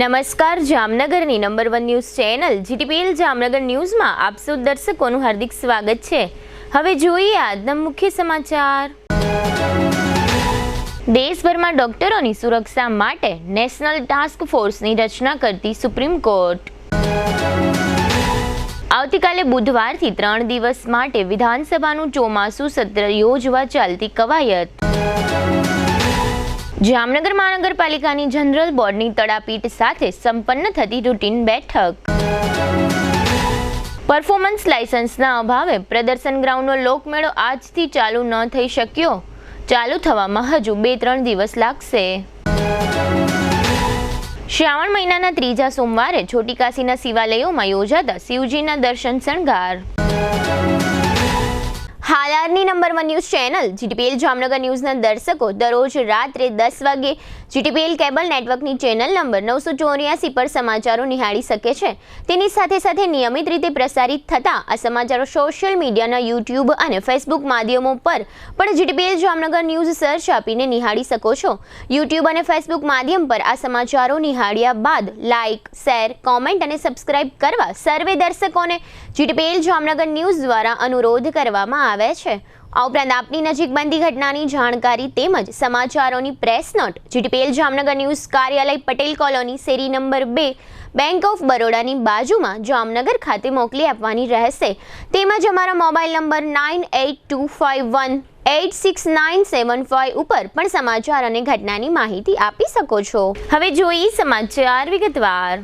નમસ્કાર, જામનગરની number 1 news channel GTPL Jamnagar ન્યૂઝમાં આપ સૌ દર્શકોનું હાર્દિક સ્વાગત છે। હવે જોઈએ આજના મુખ્ય સમાચાર। દેશભરમાં ડોક્ટરોની સુરક્ષા માટે નેશનલ ટાસ્ક ફોર્સની રચના કરતી સુપ્રીમ કોર્ટ। આવતીકાલે બુધવારથી 3 દિવસ માટે વિધાનસભાનું ચોમાસું સત્ર યોજવા ચાલતી કવાયત। જામનગર મહાનગરપાલિકાની જનરલ બોર્ડની તડાપીટ સાથે સંપન્ન થતી રૂટીન બેઠક। પરફોર્મન્સ લાયસન્સના અભાવે પ્રદર્શન ગ્રાઉન્ડનો લોકમેળો આજથી ચાલુ ન થઈ શક્યો। ચાલુ થવામાં હજુ 2-3 દિવસ લાગશે। શ્રાવણ મહિનાના 3જા સોમવારે છોટી કાશીના શિવાલયોમાં યોજાતા શિવજીના દર્શન શણગાર। હાલની number 1 news channel GTPL Jamnagar ન્યૂઝના દર્શકો દરરોજ રાત્રે 10 વાગે જીટીપીએલ કેબલ નેટવર્કની ચેનલ નંબર 984 પર સમાચારો નિહાળી શકે છે। તેની સાથે સાથે નિયમિત રીતે પ્રસારિત થતા આ સમાચારો સોશિયલ મીડિયાના યુટ્યુબ અને ફેસબુક માધ્યમો પર પણ જીટીપીએલ જામનગર ન્યૂઝ સર્ચ આપીને નિહાળી શકો છો। યુટ્યુબ અને ફેસબુક માધ્યમ પર આ સમાચારો નિહાળ્યા બાદ લાઇક, શેર, કોમેન્ટ અને સબસ્ક્રાઇબ કરવા સર્વે દર્શકોને જીટીપીએલ જામનગર ન્યૂઝ દ્વારા અનુરોધ કરવામાં આવે છે। આ ઉપરાંત આપની નજીક બનતી ઘટનાની જાણકારી તેમજ સમાચારોની press note GTPL Jamnagar news કાર્યાલય પટેલ કોલોની શેરી નંબર 2 બેંક ઓફ બરોડાની બાજુમાં જામનગર ખાતે મોકલી આપવાની રહેશે। તેમજ અમારા મોબાઈલ નંબર 9825186975 ઉપર પણ સમાચાર અને ઘટનાની માહિતી આપી શકો છો। હવે જોઈએ સમાચાર વિગતવાર।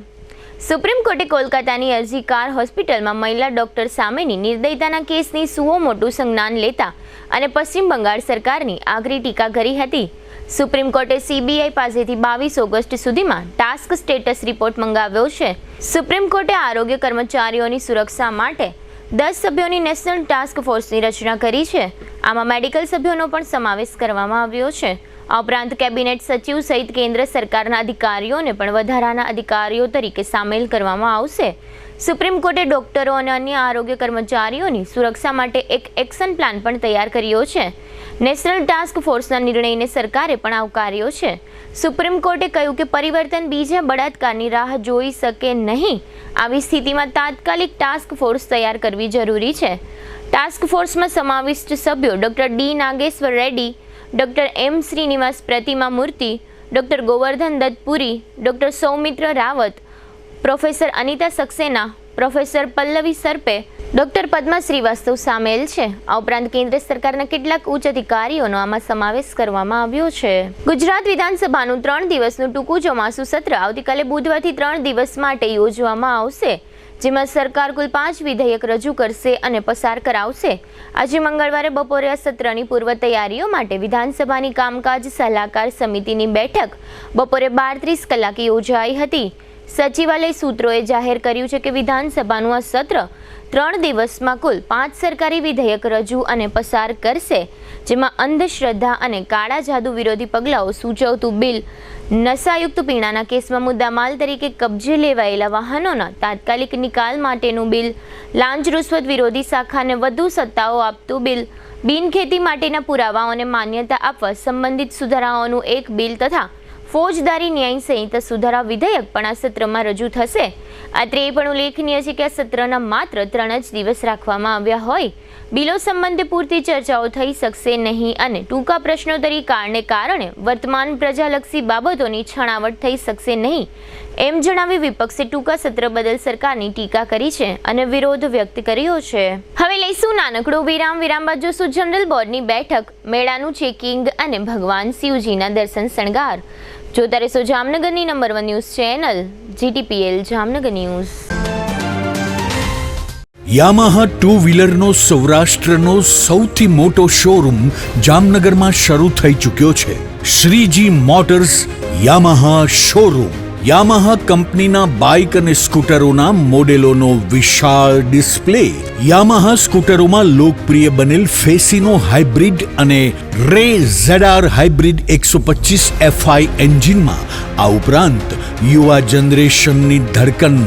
સુપ્રીમ કોર્ટે કોલકાતાની અરજીકાર હોસ્પિટલમાં મહિલા ડોક્ટર સામેની નિર્દયતાના કેસની સુઓ મોટું સંજ્ઞાન લેતા અને પશ્ચિમ બંગાળ સરકારની આકરી ટીકા કરી હતી। સુપ્રીમ કોર્ટે સીબીઆઈ પાસેથી 22 ઓગસ્ટ સુધીમાં ટાસ્ક સ્ટેટસ રિપોર્ટ મંગાવ્યો છે। સુપ્રીમ કોર્ટે આરોગ્ય કર્મચારીઓની સુરક્ષા માટે 10 સભ્યોની નેશનલ ટાસ્ક ફોર્સની રચના કરી છે। આમાં મેડિકલ સભ્યોનો પણ સમાવેશ કરવામાં આવ્યો છે। આ ઉપરાંત કેબિનેટ સચિવ સહિત કેન્દ્ર સરકારના અધિકારીઓને પણ વધારાના અધિકારીઓ તરીકે સામેલ કરવામાં આવશે। સુપ્રીમ કોર્ટે ડોક્ટરો અને અન્ય આરોગ્ય કર્મચારીઓની સુરક્ષા માટે એક એક્શન પ્લાન પણ તૈયાર કર્યો છે। નેશનલ ટાસ્ક ફોર્સના નિર્ણયને સરકારે પણ આવકાર્યો છે। સુપ્રીમ કોર્ટે કહ્યું કે પરિવર્તન બીજા બળાત્કારની રાહ જોઈ શકે નહીં। આવી સ્થિતિમાં તાત્કાલિક ટાસ્ક ફોર્સ તૈયાર કરવી જરૂરી છે। ટાસ્ક ફોર્સમાં સમાવિષ્ટ સભ્યો doctor D Nageshwar Reddy, doctor M Srinivas Pratima Murthy, doctor Govardhan Dutt Puri, doctor Saumitra Rawat, professor Anita Saxena, professor Pallavi Sarpe, doctor Padma Srivastava સામેલ છે। આ ઉપરાંત કેન્દ્ર સરકારના કેટલાક ઉચ્ચ અધિકારીઓનો આમાં સમાવેશ કરવામાં આવ્યો છે। ગુજરાત વિધાનસભાનું 3 દિવસનું ટૂંકું ચોમાસું સત્ર આવતીકાલે બુધવારથી 3 દિવસ માટે યોજવામાં આવશે, જેમાં સરકાર કુલ 5 વિધેયક રજૂ કરશે અને પસાર કરાવશે। આજે મંગળવારે બપોરે આ સત્રની પૂર્વ તૈયારીઓ માટે વિધાનસભાની કામકાજ સલાહકાર સમિતિની બેઠક બપોરે 12:30 કલાકે યોજાઈ હતી। સચિવાલય સૂત્રોએ જાહેર કર્યું છે કે વિધાનસભાનું આ સત્ર 3 દિવસમાં કુલ 5 સરકારી વિધેયક રજૂ અને પસાર કરશે, જેમાં અંધશ્રદ્ધા અને કાળા જાદુ વિરોધી પગલાઓ સૂચવતું બિલ, નશાયુક્ત પીણાના કેસમાં મુદ્દામાલ તરીકે કબજે લેવાયેલા વાહનોના તાત્કાલિક નિકાલ માટેનું બિલ, લાંચ રૂશ્વત વિરોધી શાખાને વધુ સત્તાઓ આપતું બિલ, બિનખેતી માટેના પુરાવાઓને માન્યતા આપવા સંબંધિત સુધારાઓનું એક બિલ તથા ફોજદારી ન્યાય સંહિતા સુધારા વિધેયક પણ આ સત્રમાં રજૂ થશે। અત્રે એ પણ ઉલ્લેખનીય છે કે આ સત્રના માત્ર 3 જ દિવસ રાખવામાં આવ્યા હોય બિલો સંબંધે પૂરતી ચર્ચાઓ થઈ શકશે નહીં અને ટૂંકા પ્રશ્નોત્તરી કાળને કારણે વર્તમાન પ્રજાલક્ષી બાબતોની છણાવટ થઈ શકશે નહીં, એમ જણાવી વિપક્ષે ટૂંકા સત્ર બદલ સરકારની ટીકા કરી છે અને વિરોધ વ્યક્ત કર્યો છે। હવે લઈશું નાનકડો વિરામ બાદ જોશું જનરલ બોર્ડની બેઠક, મેળાનું ચેકિંગ અને ભગવાન શિવજીના દર્શન શણગાર। જોતા રહેશો જામનગરની number 1 news channel GTPL Jamnagar news. Yamaha 2 વ્હીલરનો સૌરાષ્ટ્રનો સૌથી મોટો શોરૂમ જામનગરમાં શરૂ થઈ ચૂક્યો છે। Shriji motors Yamaha showroom. Yamaha કંપનીના બાઇક અને સ્કૂટરોના મોડેલોનો વિશાળ ડિસ્પ્લે। યામાહા સ્કૂટરોમાં લોકપ્રિય બનેલ ફેસિનો હાઇબ્રિડ અને રે ZR હાઇબ્રિડ 125 FI એન્જિનમાં, આ ઉપરાંત યુવા જનરેશનની ધડકન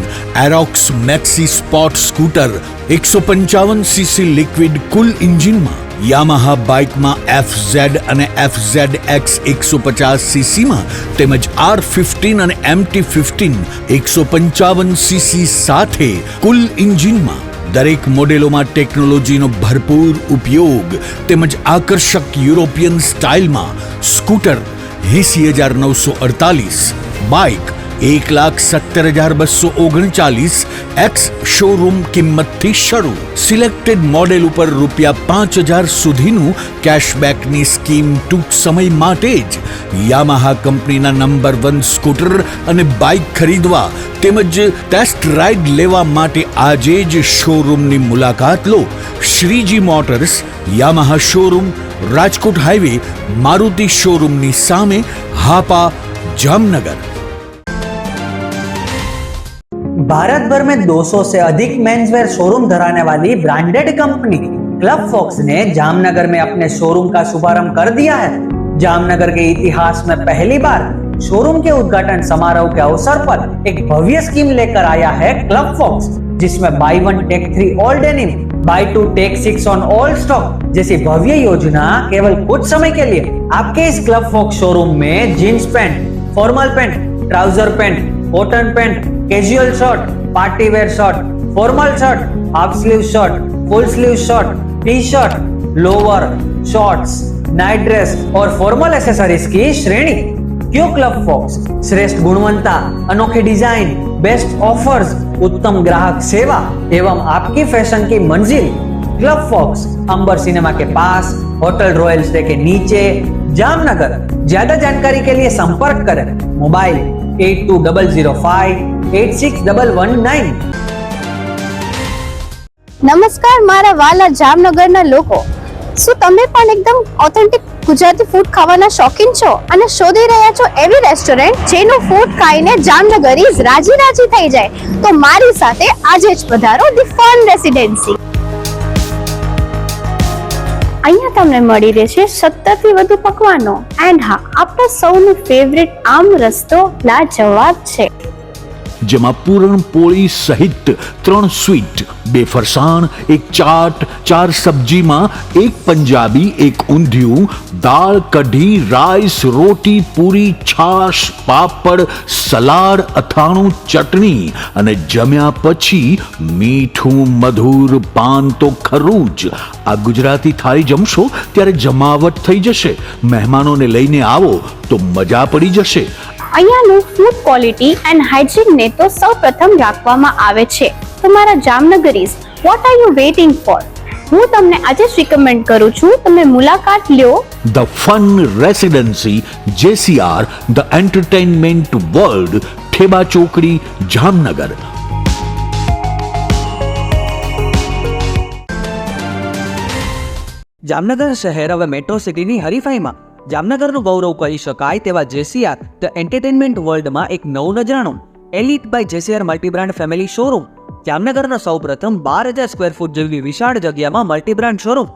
Aerox maxi sport scooter 155cc liquid cool એન્જિનમાં, યામાહા બાઇકમાં FZ અને FZX 150cc માં તેમજ R15 અને MT15 155cc સાથે કુલ એન્જિનમાં દરેક મોડેલોમાં ટેકનોલોજીનો ભરપૂર ઉપયોગ તેમજ આકર્ષક યુરોપિયન સ્ટાઇલમાં સ્કૂટર 80,948, બાઇક 1,70,239 એક્સ શોરૂમ કિંમતથી શરૂ. સિલેક્ટેડ મોડેલ ઉપર ₹5,000 સુધીનું કેશબેકની સ્કીમ ટૂંક સમય માટે જ. યામાહા કંપનીના નંબર 1 સ્કૂટર અને બાઇક ખરીદવા તેમજ ટેસ્ટ રાઇડ લેવા માટે આજે જ શોરૂમની મુલાકાત લો. Shreeji motors, Yamaha showroom, Rajkot highway, Maruti शोरूमनी सामे, हापा, जामनगर. भारत भर में 200 से अधिक मेंसवेयर शोरूम धराने वाली ब्रांडेड कंपनी क्लब फॉक्स ने जामनगर में अपने शोरूम का शुभारंभ कर दिया है. जामनगर के इतिहास में पहली बार शोरूम के उद्घाटन समारोह के अवसर पर एक भव्य स्कीम लेकर आया है क्लब फॉक्स, जिसमें buy 1 take 3 all denim, buy 2 take 6 on all stock जैसी भव्य योजना केवल कुछ समय के लिए आपके इस क्लब फॉक्स शोरूम में jeans pant, formal pant, trouser pant, cotton pant, casual shirt, party wear shirt, formal shirt, half sleeve shirt, full sleeve shirt, T shirt, lower, shorts, night dress और फॉर्मल एसेसरीज की श्रेणी. क्यों club fox? श्रेष्ठ गुणवत्ता, अनोखे design, best offers, उत्तम ग्राहक सेवा एवं आपकी फैशन की मंजिल. क्लब फॉक्स, अंबर सिनेमा के पास, होटल रॉयल स्टे के नीचे, जामनगर. ज्यादा जानकारी के लिए संपर्क करें. मोबाइल 8200586119. નમસ્કાર મારા વાલા જામનગરના લોકો, શું તમે પણ એકદમ ઓથેન્ટિક ગુજરાતી ફૂડ ખાવાના શોખીન છો અને શોધી રહ્યા છો એવી રેસ્ટોરન્ટ જેનું ફૂડ ખાઈને જામનગરીઝ રાજી રાજી થઈ જાય? તો મારી સાથે આજે જ પધારો ધી ફન રેસિડેન્સી. અહીંયા તમને મળી રહેશે 70 થી વધુ પકવાનો એન્ડ હા, આપણા સૌનું ફેવરિટ આમ રસ્તો લાજવાબ છે, જેમાં પૂરણપોળી સહિત 3 સ્વીટ, 2 ફરસાણ, 1 ચાટ, 4 સબ્જીમાં 1 પંજાબી, 1 ઊંધિયું, દાળ, કઢી, રાઈસ, રોટી, પૂરી, છાશ, પાપડ, સલાડ, અથાણું, ચટણી અને જમ્યા પછી મીઠું મધુર પાન તો ખરું જ. આ ગુજરાતી થાળી જમશો ત્યારે જમાવટ થઈ જશે. મહેમાનોને લઈને આવો તો મજા પડી જશે. અહીંયાનું ફૂડ ક્વોલિટી એન્ડ હાઇજીનને તો સૌપ્રથમ રાખવામાં આવે છે. તમારા જામનગરીઝ, what are you waiting for? હું તમને આજે જ રિકમેન્ડ કરું છું, તમે મુલાકાત લ્યો the fun residency, JCR, the entertainment world, Theba ચોકડી, જામનગર. જામનગર શહેર હવે મેટ્રો સિટીની હરીફાઈમાં જામનગરનું ગૌરવ કરી શકાય તેવા JCR ધ એન્ટરટેનમેન્ટ વર્લ્ડમાં એક નવું નજરાણું elite by JCR multibrand family showroom. જામનગરના સૌપ્રથમ 12,000 સ્ક્વેર ફૂટ જેવી વિશાળ જગ્યામાં મલ્ટીબ્રાન્ડ શોરૂમ.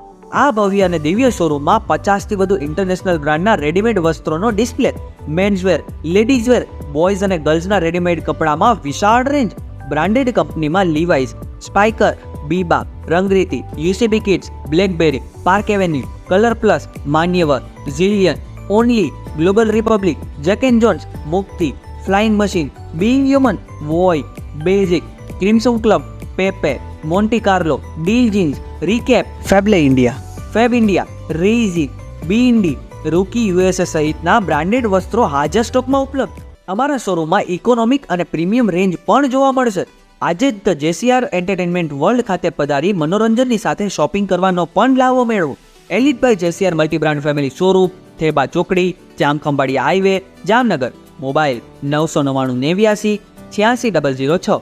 આ ભવ્ય અને દિવ્ય શોરૂમમાં 50 થી વધુ ઇન્ટરનેશનલ બ્રાન્ડના રેડીમેડ વસ્ત્રોનો ડિસ્પ્લે, મેન્સવેર, લેડીઝવેર, બોયઝ અને ગર્લ્સના રેડીમેડ કપડામાં વિશાળ રેન્જ. બ્રાન્ડેડ કંપનીમાં Levi's, Spykar, Biba, Rangriti, UCB kids, Blackberry, park avenue, colour plus, Manyavar, Zillion, only, global republic, Jack and Jones, Mukti, flying machine, being human, વોય, basic, Crimson club, Pepe, Monte Carlo, deal jeans, recap, ફેબલે India, Fab India, રેઝી, બીઇન્ડી, Rookie USA સહિતના branded વસ્ત્રો હાજર સ્ટોકમાં ઉપલબ્ધ. અમારા શોરૂમમાં ઇકોનોમિક અને પ્રીમિયમ રેન્જ પણ જોવા મળશે. આજે જ ધ JCR એન્ટરટેનમેન્ટ વર્લ્ડ ખાતે પધારી મનોરંજનની સાથે શોપિંગ કરવાનો પણ લાવો મેળવો. Elite by JCR multibrand family showroom, Theba ચોકડી, જામખંભાળિયા હાઈવે, જામનગર. મોબાઈલ 999 89 86 006.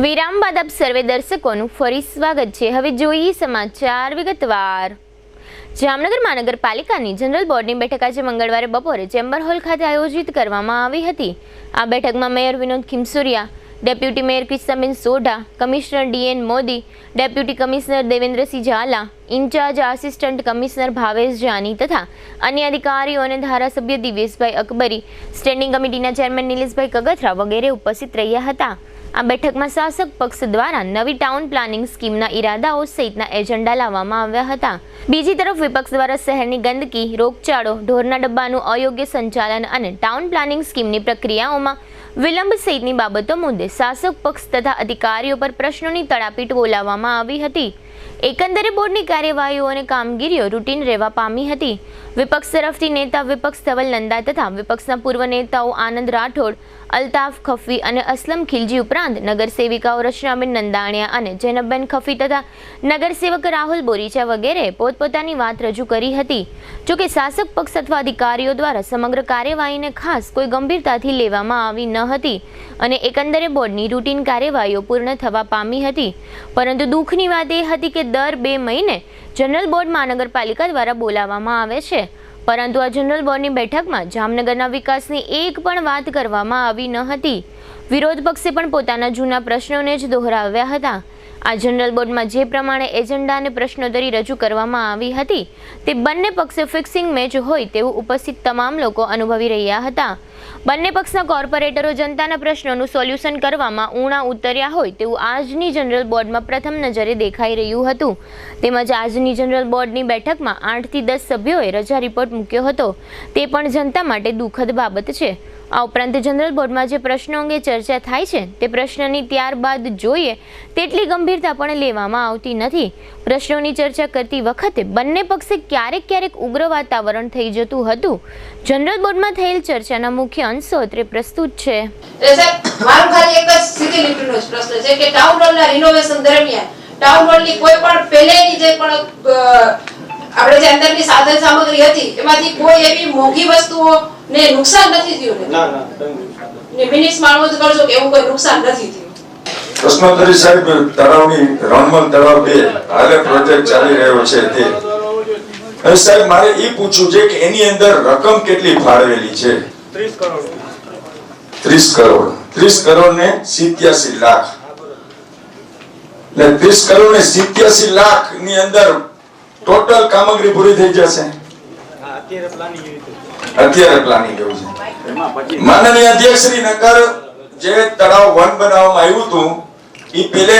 વિરામ બાદ આપ સર્વે દર્શકોનું ફરી સ્વાગત છે. હવે જોઈએ સમાચાર વિગતવાર. જામનગર મહાનગરપાલિકાની જનરલ બોર્ડની બેઠક આજે મંગળવારે બપોરે ચેમ્બર હોલ ખાતે આયોજિત કરવામાં આવી હતી. આ બેઠકમાં mayor Vinod Khimsuriya, deputy mayor Krishnaben Sodha, commissioner DN Modi, deputy commissioner Devendrasinh Jhala, in charge assistant commissioner Bhavesh Jani તથા અન્ય અધિકારીઓ અને ધારાસભ્ય દિવેશભાઈ અકબરી, સ્ટેન્ડિંગ કમિટીના ચેરમેન નિલેશભાઈ કગથરા વગેરે ઉપસ્થિત રહ્યા હતા. આ બેઠકમાં શાસક પક્ષ દ્વારા નવી ટાઉન પ્લાનિંગ સ્કીમના ઈરાદાઓ સહિતના એજન્ડા લાવવામાં આવ્યા હતા. બીજી તરફ વિપક્ષ દ્વારા શહેરની ગંદકી, રોગચાળો, ઢોરના ડબ્બાનું અયોગ્ય સંચાલન અને ટાઉન પ્લાનિંગ સ્કીમની પ્રક્રિયાઓમાં વિલંબ સહિતની બાબતો મુદ્દે શાસક પક્ષ તથા અધિકારીઓ પર પ્રશ્નોની તડાપીટ બોલાવવામાં આવી હતી. એકંદરે બોર્ડની કાર્યવાહીઓ અને કામગીરીઓ રૂટીન રહેવા પામી હતી. વિપક્ષ તરફથી નેતા વિપક્ષ ધવલ નંદા તથા વિપક્ષના પૂર્વ નેતાઓ આનંદ રાઠોડ, અલ્તાફ ખફી અને અસલમ ખિલજી ઉપરાંત નગરસેવિકાઓ રચનાબેન નંદાણીયા અને જૈનબબેન ખફી તથા નગરસેવક રાહુલ બોરીચા વગેરે પોતપોતાની વાત રજૂ કરી હતી. જોકે શાસક પક્ષ અથવા અધિકારીઓ દ્વારા સમગ્ર કાર્યવાહીને ખાસ કોઈ ગંભીરતાથી લેવામાં આવી ન હતી અને એકંદરે બોર્ડની રૂટીન કાર્યવાહીઓ પૂર્ણ થવા પામી હતી. પરંતુ દુઃખની વાત એ હતી કે દર 2 મહિને જનરલ બોર્ડ મહાનગરપાલિકા દ્વારા બોલાવવામાં આવે છે, પરંતુ આ જનરલ બોર્ડની બેઠકમાં જામનગરના વિકાસની એક પણ વાત કરવામાં આવી ન હતી. વિરોધ પક્ષે પણ પોતાના જૂના પ્રશ્નોને જ દોહરાવ્યા હતા. આ જનરલ બોર્ડમાં જે પ્રમાણે એજન્ડા અને પ્રશ્નોત્તરી રજૂ કરવામાં આવી હતી તે બંને પક્ષે ફિક્સિંગ મેચ હોય તેવું ઉપસ્થિત તમામ લોકો અનુભવી રહ્યા હતા. બંને પક્ષના કોર્પોરેટરો જનતાના પ્રશ્નોનું સોલ્યુશન કરવામાં ઊણા ઉતર્યા હોય તેવું આજની જનરલ બોર્ડમાં પ્રથમ નજરે દેખાઈ રહ્યું હતું. તેમજ આજની જનરલ બોર્ડની બેઠકમાં 8 થી 10 સભ્યોએ રજા રિપોર્ટ મૂક્યો હતો. તે પણ જનતા માટે દુઃખદ બાબત છે. આ ઉપરાંત જનરલ બોર્ડમાં જે પ્રશ્નો અંગે ચર્ચા થાય છે તે પ્રશ્નની ત્યારબાદ જોઈએ તેટલી ગંભીરતા પણ લેવામાં આવતી નથી. પ્રશ્નોની ચર્ચા કરતી વખતે બંને પક્ષે ક્યારેક ઉગ્ર વાતાવરણ થઈ જતું હતું. જનરલ બોર્ડમાં થયેલ ચર્ચાના મુખ્ય અંશો અત્રે પ્રસ્તુત છે. મારું ખાલી એક જ સીધી લીટીનો પ્રશ્ન છે કે ટાઉન હોલના રિનોવેશન દરમિયાન ટાઉન હોલની કોઈ પણ પહેલેની જે પણ આપણે જે અંદરની સાધન સામગ્રી હતી એમાંથી કોઈ એવી મોંઘી વસ્તુઓ ને નુકસાન નથી થયું ને? ના મિનિટ્સ માણો કરજો કે એવું કોઈ નુકસાન નથી થયું. પ્રશ્નોત્તરી સાહેબ, તળાવની રણમલ તળાવ 2 હાલે પ્રોજેક્ટ ચાલી રહ્યો છે તે હવે સાહેબ મારે એ પૂછવું છે કે એની અંદર રકમ કેટલી ફાળવેલી છે? 30 કરોડ. 30 કરોડ ને 87 લાખ. એટલે 30 કરોડ ને 87 લાખ ની અંદર ટોટલ કામગીરી પૂરી થઈ જશે? અત્યારે પ્લાનિંગ એવું છે. માનનીય અધ્યક્ષ શ્રી, નગર જે તળાવ 1 બનાવવામાં આવ્યું હતું એ પેલે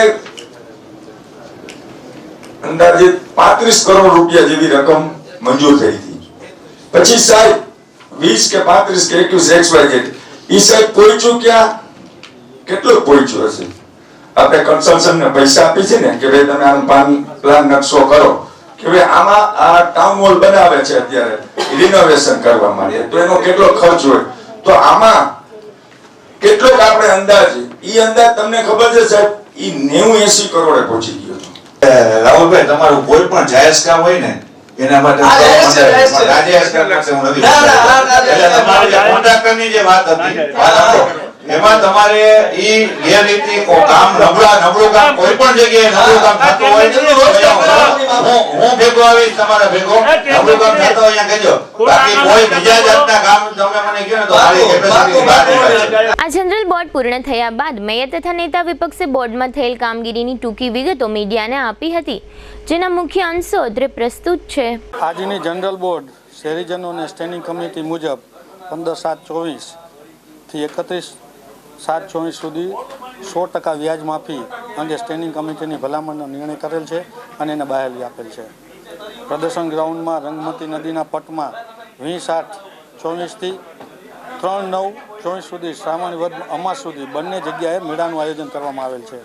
અંદાજે 35 કરોડ રૂપિયા જેવી રકમ મંજૂર થઈ હતી. પછી સાહેબ 20 કે 35 કે 21 XYZ ઈ સાહેબ પહોંચ્યું ક્યાં? કેટલું પહોંચ્યું હશે? આપણે કન્સલ્ટન્ટ ને પૈસા આપી છે ને કે ભાઈ તમે આમ પ્લાન નકશો કરો કે ભાઈ આમાં આ ટાઉન હોલ બનાવે છે અત્યારે રિનોવેશન કરવા માટે, તો એનો કેટલો ખર્ચ હોય, તો આમાં કેટલો આપણે અંદાજ તમને ખબર છે સાહેબ? ઈ 90-80 કરોડે પહોંચી ગયો છે. રાહુલભાઈ, તમારું કોઈ પણ જાયઝ કામ હોય ને એના માટે કોન્ટ્રાક્ટરની જે વાત હતી એમાં તમારે ઈ ગેરરીતિ કામ નબળું કામ કોઈ પણ જગ્યાએ નબળું કામ થતું હોય હું ભેગો આવીશ તમારા ભેગો. નબળું કામ થતું હોય અહીંયા કહેજો, બાકી કોઈ બીજા જાતના કામ તમે મને કહો ને તો મારી કેપેસિટી બહાર નીકળે. આ જનરલ બોર્ડ પૂર્ણ થયા બાદ મેયર તથા નેતા વિપક્ષે બોર્ડમાં થયેલ કામગીરીની ટૂંકી વિગતો મીડિયાને આપી હતી, જેના મુખ્ય અંશો અત્રે પ્રસ્તુત છે. આજની જનરલ બોર્ડ શહેરીજનોને સ્ટેન્ડિંગ કમિટી મુજબ 15/7/24 થી 31/7/24 સુધી 100% વ્યાજ માફી અંગે સ્ટેન્ડિંગ કમિટીની ભલામણનો નિર્ણય કરેલ છે અને એને બહાલી આપેલ છે. પ્રદર્શન ગ્રાઉન્ડમાં રંગમતી નદીના પટમાં 20/8/24 થી 3/9/24 સુધી શ્રાવણ વદ અમાસ સુધી બંને જગ્યાએ મેળાનું આયોજન કરવામાં આવેલ છે.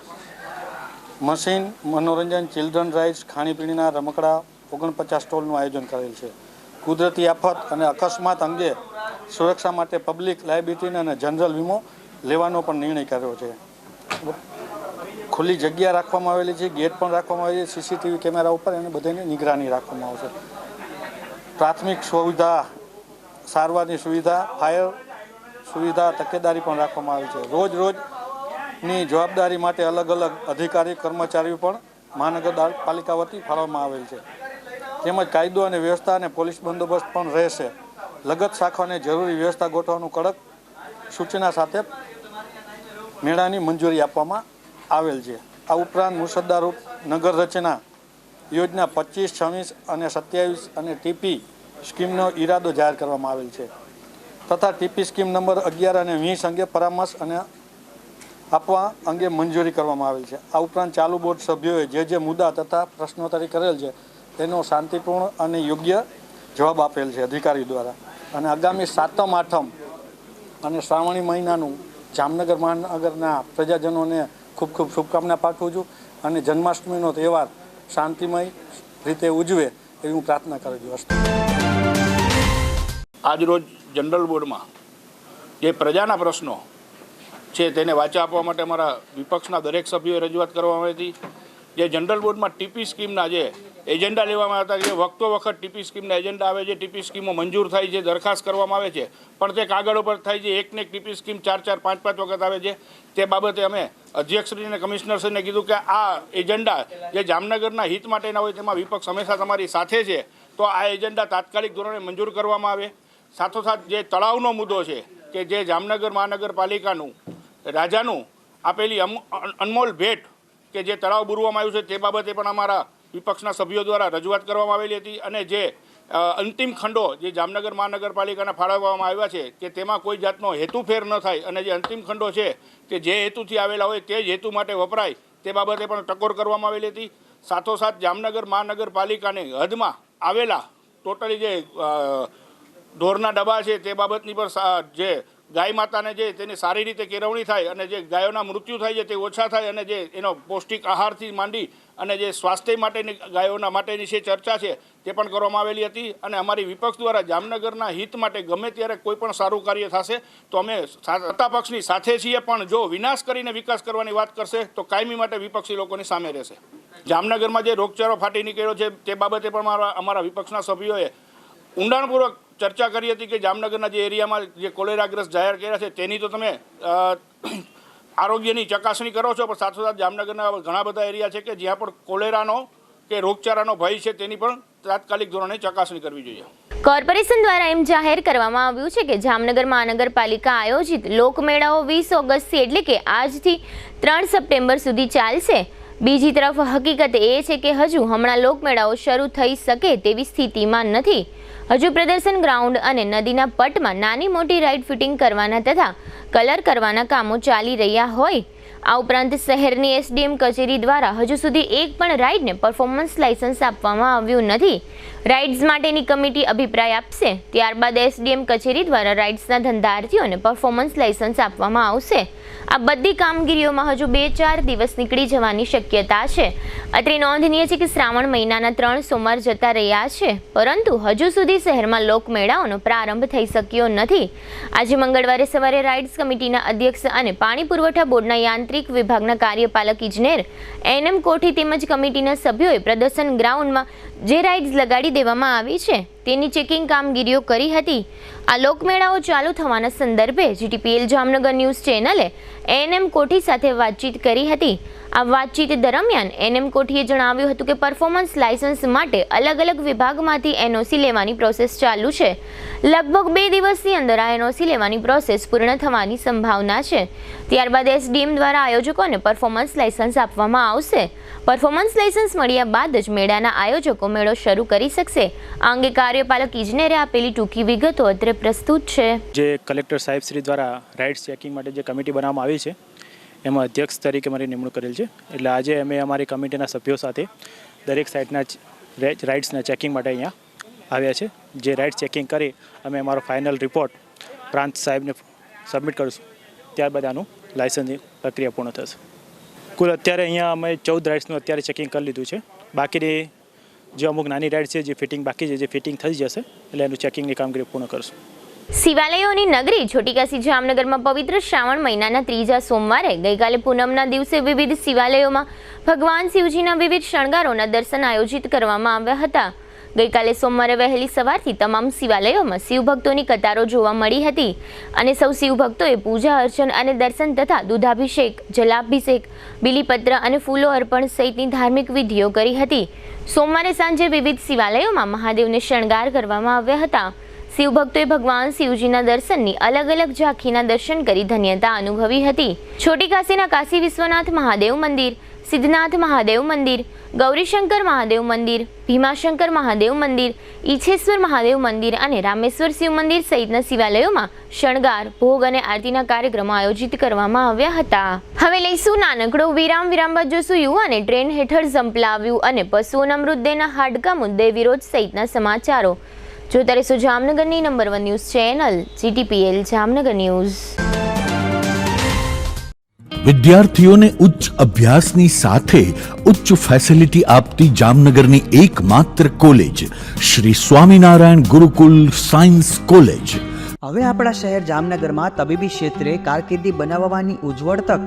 મશીન, મનોરંજન, ચિલ્ડ્રન રાઇડ્સ, ખાણીપીણીના રમકડા 49 સ્ટોલનું આયોજન કરેલ છે. કુદરતી આફત અને અકસ્માત અંગે સુરક્ષા માટે પબ્લિક લાયબિલિટી અને જનરલ વીમો લેવાનો પણ નિર્ણય કર્યો છે. ખુલ્લી જગ્યા રાખવામાં આવેલી છે, ગેટ પણ રાખવામાં આવેલી છે, સીસીટીવી કેમેરા ઉપર એને બધાની નિગરાની રાખવામાં આવશે. પ્રાથમિક સુવિધા, સારવારની સુવિધા, ફાયર સુવિધા, તકેદારી પણ રાખવામાં આવી છે. રોજની જવાબદારી માટે અલગ અલગ અધિકારી કર્મચારીઓ પણ મહાનગરપાલિકા વતી ફાળવવામાં આવેલ છે. તેમજ કાયદો અને વ્યવસ્થા અને પોલીસ બંદોબસ્ત પણ રહેશે. લગત શાખાને જરૂરી વ્યવસ્થા ગોઠવવાનું કડક સૂચના સાથે મેળાની મંજૂરી આપવામાં આવેલ છે. આ ઉપરાંત મુસદ્દારૂપ નગર રચના યોજના 25, 26 અને 27 અને ટીપી સ્કીમનો ઈરાદો જાહેર કરવામાં આવેલ છે તથા ટીપી સ્કીમ નંબર 11 અને 20 અંગે પરામર્શ અને આપવા અંગે મંજૂરી કરવામાં આવેલ છે. આ ઉપરાંત ચાલુ બોર્ડ સભ્યોએ જે મુદ્દા તથા પ્રશ્નોત્તરી કરેલ છે તેનો શાંતિપૂર્ણ અને યોગ્ય જવાબ આપેલ છે અધિકારી દ્વારા. અને આગામી 7મ 8મ અને શ્રાવણી મહિનાનું જામનગર મહાનગરના પ્રજાજનોને ખૂબ ખૂબ શુભકામના પાઠવું છું અને જન્માષ્ટમીનો તહેવાર શાંતિમય રીતે ઉજવે એવી હું પ્રાર્થના કરું છું. આજરોજ જનરલ બોર્ડમાં જે પ્રજાના પ્રશ્નો છે તેને વાચા આપવા માટે અમારા વિપક્ષના દરેક સભ્યોએ રજૂઆત કરવામાં આવી હતી. જે જનરલ બોર્ડમાં ટીપી સ્કીમના જે એજન્ડા લેવામાં આવ્યા હતા, જે વખતો વખત ટીપી સ્કીમના એજન્ડા આવે છે, ટીપી સ્કીમો મંજૂર થાય છે, દરખાસ્ત કરવામાં આવે છે, પણ તે કાગળ ઉપર થાય છે. એકને એક ટીપી સ્કીમ 4-4, 5-5 વખત આવે છે. તે બાબતે અમે અધ્યક્ષશ્રી અને કમિશનરશ્રીને કીધું કે આ એજન્ડા જે જામનગરના હિત માટેના હોય તેમાં વિપક્ષ હંમેશા તમારી સાથે છે, તો આ એજન્ડા તાત્કાલિક ધોરણે મંજૂર કરવામાં આવે. સાથોસાથ જે તળાવનો મુદ્દો છે કે જે જામનગર મહાનગરપાલિકાનું રાજાનું આપેલી અનમોલ ભેટ કે જે તળાવ બુરવામાં આવ્યું છે તે બાબતે પણ અમારા વિપક્ષના સભ્યો દ્વારા રજૂઆત કરવામાં આવેલી હતી. અને જે અંતિમ ખંડો જે જામનગર મહાનગરપાલિકાના ફાળવવામાં આવ્યા છે કે તેમાં કોઈ જાતનો હેતુફેર ન થાય અને જે અંતિમ ખંડો છે કે જે હેતુથી આવેલા હોય તે જ હેતુ માટે વપરાય તે બાબતે પણ ટકોર કરવામાં આવેલી હતી. સાથોસાથ જામનગર મહાનગરપાલિકાની હદમાં આવેલા ટોટલી જે ઢોરના ડબ્બા છે તે બાબતની પર જે ગાય માતાને જે તેની સારી રીતે કેળવણી થાય અને જે ગાયોના મૃત્યુ થાય છે તે ઓછા થાય અને જે એનો પૌષ્ટિક આહારથી માંડી અને જે સ્વાસ્થ્ય માટેની ગાયોના માટેની જે ચર્ચા છે તે પણ કરવામાં આવેલી હતી. અને અમારી વિપક્ષ દ્વારા જામનગરના હિત માટે ગમે ત્યારે કોઈ પણ સારું કાર્ય થશે તો અમે સત્તા પક્ષની સાથે છીએ, પણ જો વિનાશ કરીને વિકાસ કરવાની વાત કરશે તો કાયમી માટે વિપક્ષી લોકોની સામે રહેશે. જામનગરમાં જે રોગચાળો ફાટી નીકળ્યો છે તે બાબતે પણ અમારા વિપક્ષના સભ્યોએ ઊંડાણપૂર્વક ચર્ચા કરી હતી કે જામનગરના જે એરિયામાં જે કોલેરાગ્રસ્ત જાહેર કર્યા છે તેની તો તમે આરોગ્યની ચકાસણી કરો છો, પણ સાથોસાથ જામનગરના ઘણા બધા એરિયા છે કે જ્યાં પણ કોલેરાનો કે રોગચાળાનો ભય છે તેની પણ તાત્કાલિક ધોરણે ચકાસણી કરવી જોઈએ. કોર્પોરેશન દ્વારા એમ જાહેર કરવામાં આવ્યું છે કે જામનગર મહાનગરપાલિકા આયોજિત લોકમેળાઓ 20 ઓગસ્ટથી એટલે કે આજથી 3 સપ્ટેમ્બર સુધી ચાલશે. બીજી તરફ હકીકત એ છે કે હજુ હમણાં લોકમેળાઓ શરૂ થઈ શકે તેવી સ્થિતિમાં નથી. હજુ પ્રદર્શન ગ્રાઉન્ડ અને નદીના પટમાં નાની મોટી રાઇડ ફિટિંગ કરવાના તથા કલર કરવાના કામો ચાલી રહ્યા હોય. આ ઉપરાંત શહેરની એસડીએમ કચેરી દ્વારા હજુ સુધી એક પણ રાઇડને પરફોર્મન્સ લાયસન્સ આપવામાં આવ્યું નથી. રાઇડ્સ માટેની કમિટી અભિપ્રાય આપશે, ત્યારબાદ એસડીએમ કચેરી દ્વારા રાઇડ્સના ધંધાર્થીઓને પરફોર્મન્સ લાયસન્સ આપવામાં આવશે. આ બધી કામગીરીઓમાં હજુ 2-4 દિવસ નીકળી જવાની શક્યતા છે. અત્રે નોંધનીય છે કે શ્રાવણ મહિનાના 3 સોમવાર જતા રહ્યા છે, પરંતુ હજુ સુધી શહેરમાં લોકમેળાઓનો પ્રારંભ થઈ શક્યો નથી. આજે મંગળવારે સવારે રાઇડ્સ કમિટીના અધ્યક્ષ અને પાણી પુરવઠા બોર્ડના યાંત્રિક વિભાગના કાર્યપાલક ઇજનેર એનએમ કોઠી તેમજ કમિટીના સભ્યોએ પ્રદર્શન ગ્રાઉન્ડમાં જે રાઇડ્સ લગાડી દેવામાં આવી છે તેની ચેકિંગ કામગીરીઓ કરી હતી. આ લોકમેળાઓ ચાલુ થવાના સંદર્ભે જીટીપીએલ જામનગર ન્યૂઝ ચેનલે એનએમ કોઠી સાથે વાતચીત કરી હતી. આ વાતચીત દરમિયાન એનએમ કોઠીએ જણાવ્યું હતું કે પરફોર્મન્સ લાયસન્સ માટે અલગ અલગ વિભાગમાંથી એનઓસી લેવાની પ્રોસેસ ચાલુ છે. લગભગ 2 દિવસની અંદર આ એનઓસી લેવાની પ્રોસેસ પૂર્ણ થવાની સંભાવના છે. ત્યારબાદ એસડીએમ દ્વારા આયોજકોને પરફોર્મન્સ લાયસન્સ આપવામાં આવશે. પરફોર્મન્સ લાયસન્સ મળ્યા બાદ જ મેળાના આયોજકો મેળો શરૂ કરી શકશે. આ અંગે કાર્યપાલક ઇજનેરે આપેલી ટૂંકી વિગતો અત્રે પ્રસ્તુત છે. જે કલેક્ટર સાહેબ શ્રી દ્વારા રાઇડ્સ ચેકિંગ માટે જે કમિટી બનાવવામાં આવી છે એમાં અધ્યક્ષ તરીકે મારી નિમણૂક કરેલ છે. એટલે આજે અમે અમારી કમિટીના સભ્યો સાથે દરેક સાઇટના રાઇડ્સના ચેકિંગ માટે અહીંયા આવ્યા છે. જે રાઇડ્સ ચેકિંગ કરી અમે અમારો ફાઇનલ રિપોર્ટ પ્રાંત સાહેબને સબમિટ કરીશું. ત્યારબાદ આનું લાયસન્સની પ્રક્રિયા પૂર્ણ થશે. કુલ અત્યારે અહીંયા અમે 14 રાઇડ્સનું અત્યારે ચેકિંગ કરી લીધું છે. બાકીની જે અમુક નાની રાઇડ છે જે ફિટિંગ બાકી છે, જે ફિટિંગ થઈ જશે એટલે એનું ચેકિંગની કામગીરી પૂર્ણ કરશું. શિવાલયોની નગરી છોટીકાસી જામનગરમાં પવિત્ર શ્રાવણ મહિનાના 3જા સોમવારે ગઈકાલે પૂનમના દિવસે વિવિધ શિવાલયોમાં ભગવાન શિવજીના વિવિધ શણગારોના દર્શન આયોજિત કરવામાં આવ્યા હતા. ગઈકાલે સોમવારે વહેલી સવારથી તમામ શિવાલયોમાં શિવભક્તોની કતારો જોવા મળી હતી અને સૌ શિવભક્તોએ પૂજા અર્ચન અને દર્શન તથા દૂધાભિષેક, જલાભિષેક, બીલીપત્ર અને ફૂલો અર્પણ સહિતની ધાર્મિક વિધિઓ કરી હતી. સોમવારે સાંજે વિવિધ શિવાલયોમાં મહાદેવને શણગાર કરવામાં આવ્યા હતા. શિવભક્તોએ ભગવાન શિવજીના દર્શનની અલગ અલગ ઝાંખીના દર્શન કરી ધન્યતા અનુભવી હતી. છોટીકાશીના કાશી વિશ્વનાથ મહાદેવ મંદિર, સિદ્ધનાથ મહાદેવ મંદિર, ગૌરીશંકર મહાદેવ મંદિર, ભીમાશંકર મહાદેવ મંદિર, ઈચ્છેશ્વર મહાદેવ મંદિર અને રામેશ્વર શિવ મંદિર સહિતના શિવાલયોમાં શણગાર, ભોગ અને આરતીના કાર્યક્રમો આયોજિત કરવામાં આવ્યા હતા. હવે લઈશું નાનકડો વિરામ બાદ જોશું યુવાને ટ્રેન હેઠળ ઝંપલાવ્યું અને પશુઓના મૃતદેહના હાડકા મુદ્દે વિરોધ સહિતના સમાચારો. જોતા રહેશો જામનગરની number 1 news channel GTPL Jamnagar news. વિદ્યાર્થીઓને ઉચ્ચ અભ્યાસની સાથે ઉચ્ચ ફેસિલિટી આપતી જામનગરની એકમાત્ર college Shri Swaminarayan Gurukul science college. હવે આપણા શહેર જામનગરમાં તબીબી ક્ષેત્રે કારકિર્દી બનાવવાની ઉજ્જવળ તક.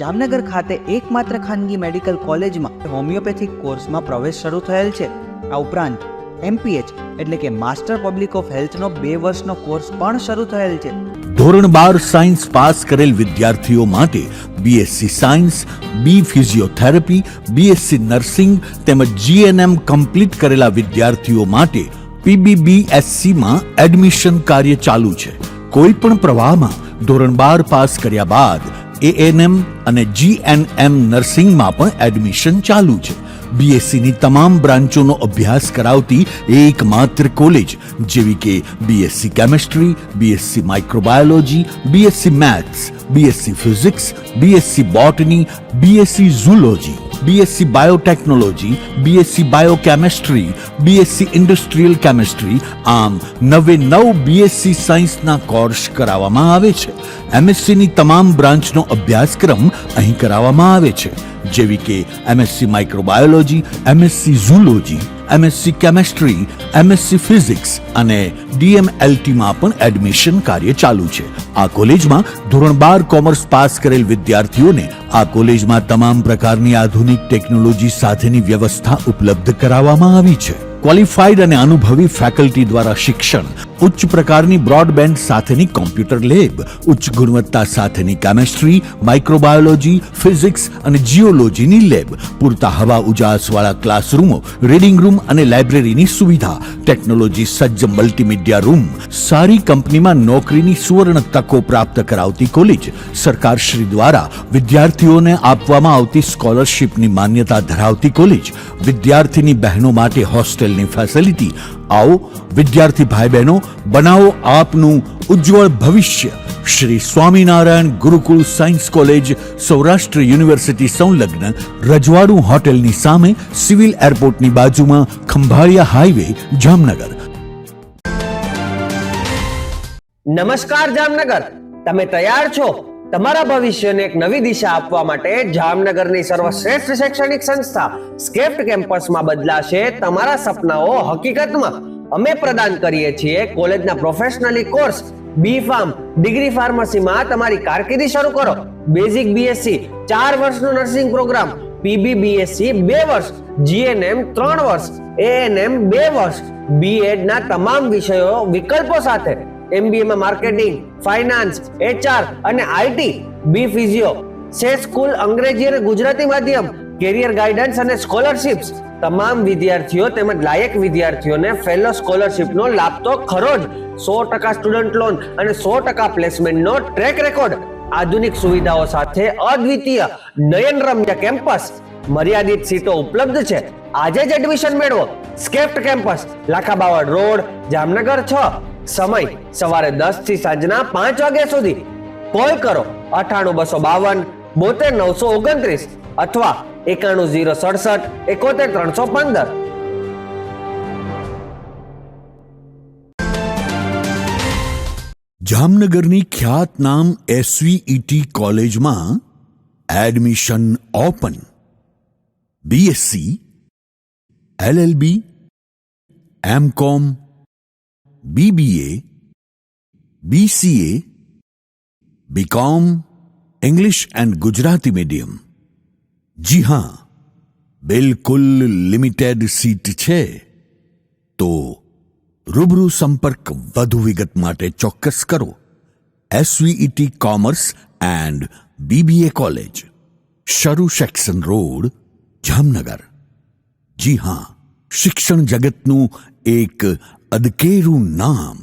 જામનગર ખાતે એકમાત્ર ખાનગી મેડિકલ કોલેજમાં હોમિયોપેથિક કોર્સમાં પ્રવેશ શરૂ થયેલ છે. આ ઉપરાંત MPH એટલે કે માસ્ટર પબ્લિક ઓફ હેલ્થનો 2 વર્ષનો કોર્સ પણ શરૂ થયેલ છે. ધોરણ 12 સાયન્સ પાસ કરેલ વિદ્યાર્થીઓ માટે BSc science, B physiotherapy, BSc nursing તેમજ GNM કમ્પ્લીટ કરેલા વિદ્યાર્થીઓ માટે PBBSc માં એડમિશન કાર્ય ચાલુ છે. કોઈ પણ પ્રવાહમાં ધોરણ 12 પાસ કર્યા બાદ ANM અને GNM નર્સિંગમાં પણ એડમિશન ચાલુ છે. BSc ની તમામ બ્રાન્ચોનો અભ્યાસ કરાવતી એકમાત્ર કોલેજ જેવી કે BSc chemistry, BSc microbiology, BSc maths, BSc physics, BSc બોટની, BSc zoology, BSc biotechnology, BSc બાયોકેમેસ્ટ્રી, BSc industrial chemistry, આમ 9 BSc સાયન્સના કોર્સ કરાવવામાં આવે છે. MSc ની તમામ બ્રાન્ચનો અભ્યાસક્રમ અહીં કરાવવામાં આવે છે જેવી કે MSc microbiology, MSc zoology, MSc chemistry, MSc physics અને DMLT માં પણ એડમિશન કાર્ય ચાલુ છે. આ કોલેજમાં ધોરણ 12 કોમર્સ પાસ કરેલ વિદ્યાર્થીઓને આ કોલેજમાં તમામ પ્રકારની આધુનિક ટેકનોલોજી સાથેની વ્યવસ્થા ઉપલબ્ધ કરાવવામાં આવી છે. ક્વોલિફાઈડ અને અનુભવી ફેકલ્ટી દ્વારા શિક્ષણ, ઉચ્ચ પ્રકારની બ્રોડબેન્ડ સાથેની કોમ્પ્યુટર લેબ, ઉચ્ચ ગુણવત્તા સાથેની કેમેસ્ટ્રી, માઇક્રોબાયોલોજી, ફિઝિક્સ અને જીઓલોજીની લેબ, પૂરતા હવા ઉજાસવાળા ક્લાસરૂમો, રીડિંગ રૂમ અને લાઇબ્રેરીની સુવિધા, ટેકનોલોજી સજ્જ મલ્ટીમીડિયા રૂમ, સારી કંપનીમાં નોકરીની સુવર્ણ તકો પ્રાપ્ત કરાવતી કોલેજ, સરકારશ્રી દ્વારા વિદ્યાર્થીઓને આપવામાં આવતી સ્કોલરશિપની માન્યતા ધરાવતી કોલેજ, વિદ્યાર્થીની બહેનો માટે હોસ્ટેલની ફેસિલિટી. આવો વિદ્યાર્થી ભાઈ બહેનો, બનાવો આપનું ઉજ્જવળ ભવિષ્ય. Shri Swaminarayan Gurukul science college, Saurashtra university સંલગ્ન, રજવાડું હોટેલની સામે, સિવિલ એરપોર્ટની બાજુમાં, ખંભાળિયા હાઈવે, જામનગર. નમસ્કાર જામનગર, તમે તૈયાર છો તમારા ભવિષ્યને એક નવી દિશા આપવા માટે? જામનગરની સર્વશ્રેષ્ઠ શૈક્ષણિક સંસ્થા સ્કેપ્ટ કેમ્પસમાં બદલાશે તમારા સપનાઓ હકીકતમાં. અમે પ્રદાન કરીએ છીએ કોલેજના પ્રોફેશનલી કોર્સ. B.Pharm ડિગ્રી ફાર્મસીમાં તમારી કારકિર્દી શરૂ કરો. બેઝિક BSc 4 વર્ષનો નર્સિંગ પ્રોગ્રામ, PBBSc 2 વર્ષ, GNM 3 વર્ષ, ANM 2 વર્ષ, B.Ed ના તમામ વિષયો વિકલ્પો સાથે, MBA માં માર્કેટિંગ, ફાઇનાન્સ, HR અને IT, B ફિઝિયો, સે સ્કૂલ અંગ્રેજી અને ગુજરાતી માધ્યમ, કેરિયર ગાઈડન્સ અને સ્કોલરશિપ્સ. તમામ વિદ્યાર્થીઓ તેમજ લાયક વિદ્યાર્થીઓને ફેલો સ્કોલરશિપનો લાભ તો ખરો જ. 100% સ્ટુડન્ટ લોન અને 100% પ્લેસમેન્ટનો ટ્રેક રેકોર્ડ. આધુનિક સુવિધાઓ સાથે અદ્વિતીય નયનરમ્ય કેમ્પસ. મર્યાદિત સીટો ઉપલબ્ધ છે. આજે જ એડમિશન મેળવો. સ્કેપ્ટ કેમ્પસ, લાખાબાવળ રોડ, જામનગર 6. સમય સવારે 10 થી સાંજના 5 વાગ્યા સુધી. કોલ કરો 98 252 72 929 અથવા 91 067 71 315. જામનગરની ખ્યાતનામ SVET કોલેજમાં admission open. BSc, LLB, M.Com, BBA, BCA, BCom, English and Gujarati medium. जी हाँ, बिल्कुल लिमिटेड सीट छे. तो रूबरू संपर्क વધુ વિગત માટે ચોક્કસ કરો. SVET commerce and BBA college, શરૂ સેક્શન રોડ, જામનગર. જી હા, શિક્ષણ જગતનું એક અદકેરું નામ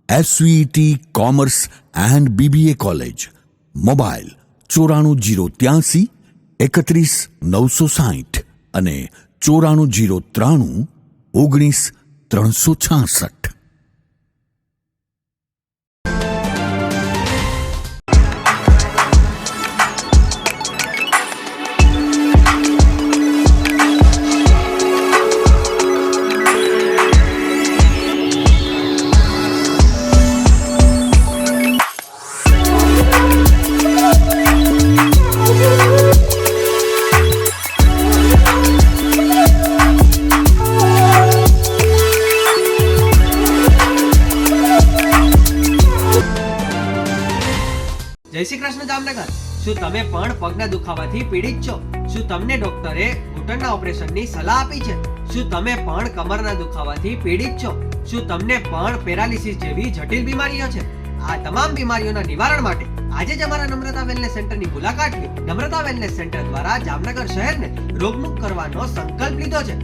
SVET commerce and BBA college. Mobile 94 083 31 960 અને 94 093 19 366. જય શ્રી કૃષ્ણ જામનગર. શું તમે પણ પગના દુખાવાથી પીડિત છો? શું તમને ડોક્ટરે ઘૂંટણના ઓપરેશનની સલાહ આપી છે? શું તમે પણ કમરના દુખાવાથી પીડિત છો? શું તમને પણ પેરાલિસિસ જેવી જટિલ બીમારીઓ છે? આ તમામ બીમારીઓના નિવારણ માટે આજે જ અમારા નમ્રતા વેલનેસ સેન્ટરની મુલાકાત લો. નમ્રતા વેલનેસ સેન્ટર દ્વારા જામનગર શહેરને રોગમુક્ત કરવાનો સંકલ્પ લીધો છે.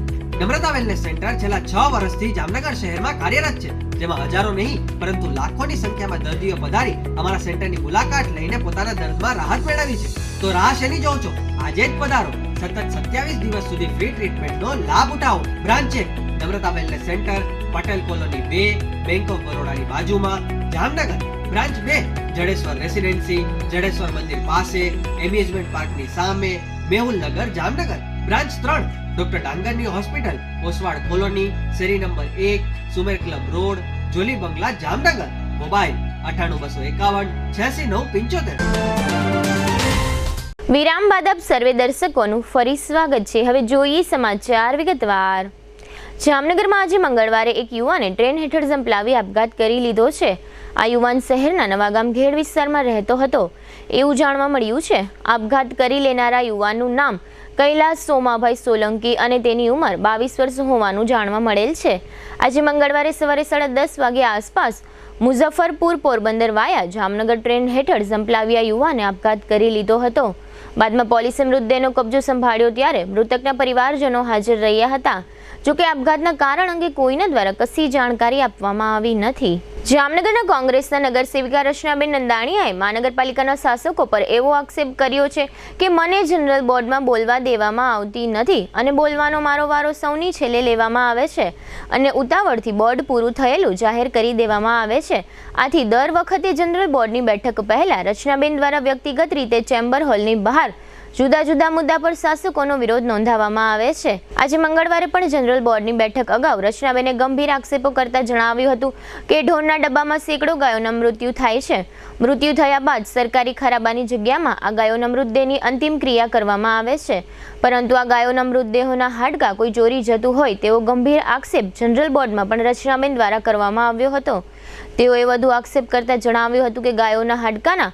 નમ્રતા વેલનેસ સેન્ટર છેલ્લા 6 વર્ષથી જામનગર શહેરમાં કાર્યરત છે, જેમાં હજારો નહીં પરંતુ લાખોની સંખ્યામાં દર્દીઓ પધારી અમારા સેન્ટરની મુલાકાત લઈને પોતાના દર્દમાં રાહત મેળવી છે. તો રાહ શેની જોવો છો? આજે જ પધારો. સતત 27 દિવસ સુધી ફ્રી ટ્રીટમેન્ટનો લાભ ઉઠાવો. બ્રાન્ચ છે Namrata wellness centre, Patel colony 2, bank of બરોડાની બાજુમાં, જામનગર. બ્રાન્ચ 2 જડેશ્વર રેસિડેન્સી, જડેશ્વર મંદિર પાસે, એમ્યુઝમેન્ટ પાર્કની સામે, મેહુલનગર, જામનગર. બ્રાન્ચ 3 ડોક્ટર ડાંગરની હોસ્પિટલ, ઓસવાડ કોલોની, શેરી number 1, Sumer club road, jolly બંગલા, જામનગર. મોબાઈલ 98 251 86 90. વિરામ બાદ આપ સર્વે દર્શકોનું ફરી સ્વાગત છે. હવે જોઈએ સમાચાર વિગતવાર. જામનગરમાં આજે મંગળવારે એક યુવાને ટ્રેન હેઠળ ઝંપલાવી આપઘાત કરી લીધો છે. આ યુવાન શહેરના નવાગામ ઘેડ વિસ્તારમાં રહેતો હતો એવું જાણવા મળ્યું છે. આપઘાત કરી લેનારા યુવાનનું નામ કૈલાસ સોમાભાઈ સોલંકી અને તેની ઉંમર 22 વર્ષ હોવાનું જાણવા મળેલ છે. આજે મંગળવારે સવારે 10:30 વાગ્યા આસપાસ મુઝફ્ફરપુર પોરબંદર વાયા જામનગર ટ્રેન હેઠળ ઝંપલાવ્યા યુવાને આપઘાત કરી લીધો હતો. બાદમાં પોલીસે મૃતદેહનો કબજો સંભાળ્યો ત્યારે મૃતકના પરિવારજનો હાજર રહ્યા હતા. જોકે આપઘાતના કારણ અંગે કોઈના દ્વારા કશી જાણકારી આપવામાં આવી નથી. જામનગરના કોંગ્રેસના નગરસેવિકા રચનાબેન નંદાણીયાએ મહાનગરપાલિકાના શાસકો પર એવો આક્ષેપ કર્યો છે કે મને જનરલ બોર્ડમાં બોલવા દેવામાં આવતી નથી અને બોલવાનો મારો વારો સૌની છેલ્લે લેવામાં આવે છે અને ઉતાવળથી બોર્ડ પૂરું થયેલું જાહેર કરી દેવામાં આવે છે. આથી દર વખતે જનરલ બોર્ડની બેઠક પહેલા રચનાબેન દ્વારા વ્યક્તિગત રીતે ચેમ્બર હોલની બહાર જુદા જુદા મુદ્દા પર શાસકોનો વિરોધ નોંધાવવામાં આવે છે. આજે મંગળવારે પણ જનરલ બોર્ડની બેઠક અગાઉ રચનાબેને ગંભીર આક્ષેપો કરતા જણાવ્યું હતું કે ઢોરના ડબ્બામાં સેંકડો ગાયોના મૃત્યુ થાય છે. મૃત્યુ થયા બાદ સરકારી ખરાબાની જગ્યામાં આ ગાયોના મૃતદેહની અંતિમ ક્રિયા કરવામાં આવે છે, પરંતુ આ ગાયોના મૃતદેહોના હાડકાં કોઈ ચોરી જતું હોય તેવો ગંભીર આક્ષેપ જનરલ બોર્ડમાં પણ રચનાબેન દ્વારા કરવામાં આવ્યો હતો. તેઓએ વધુ આક્ષેપ કરતા જણાવ્યું હતું કે ગાયોના હાડકાના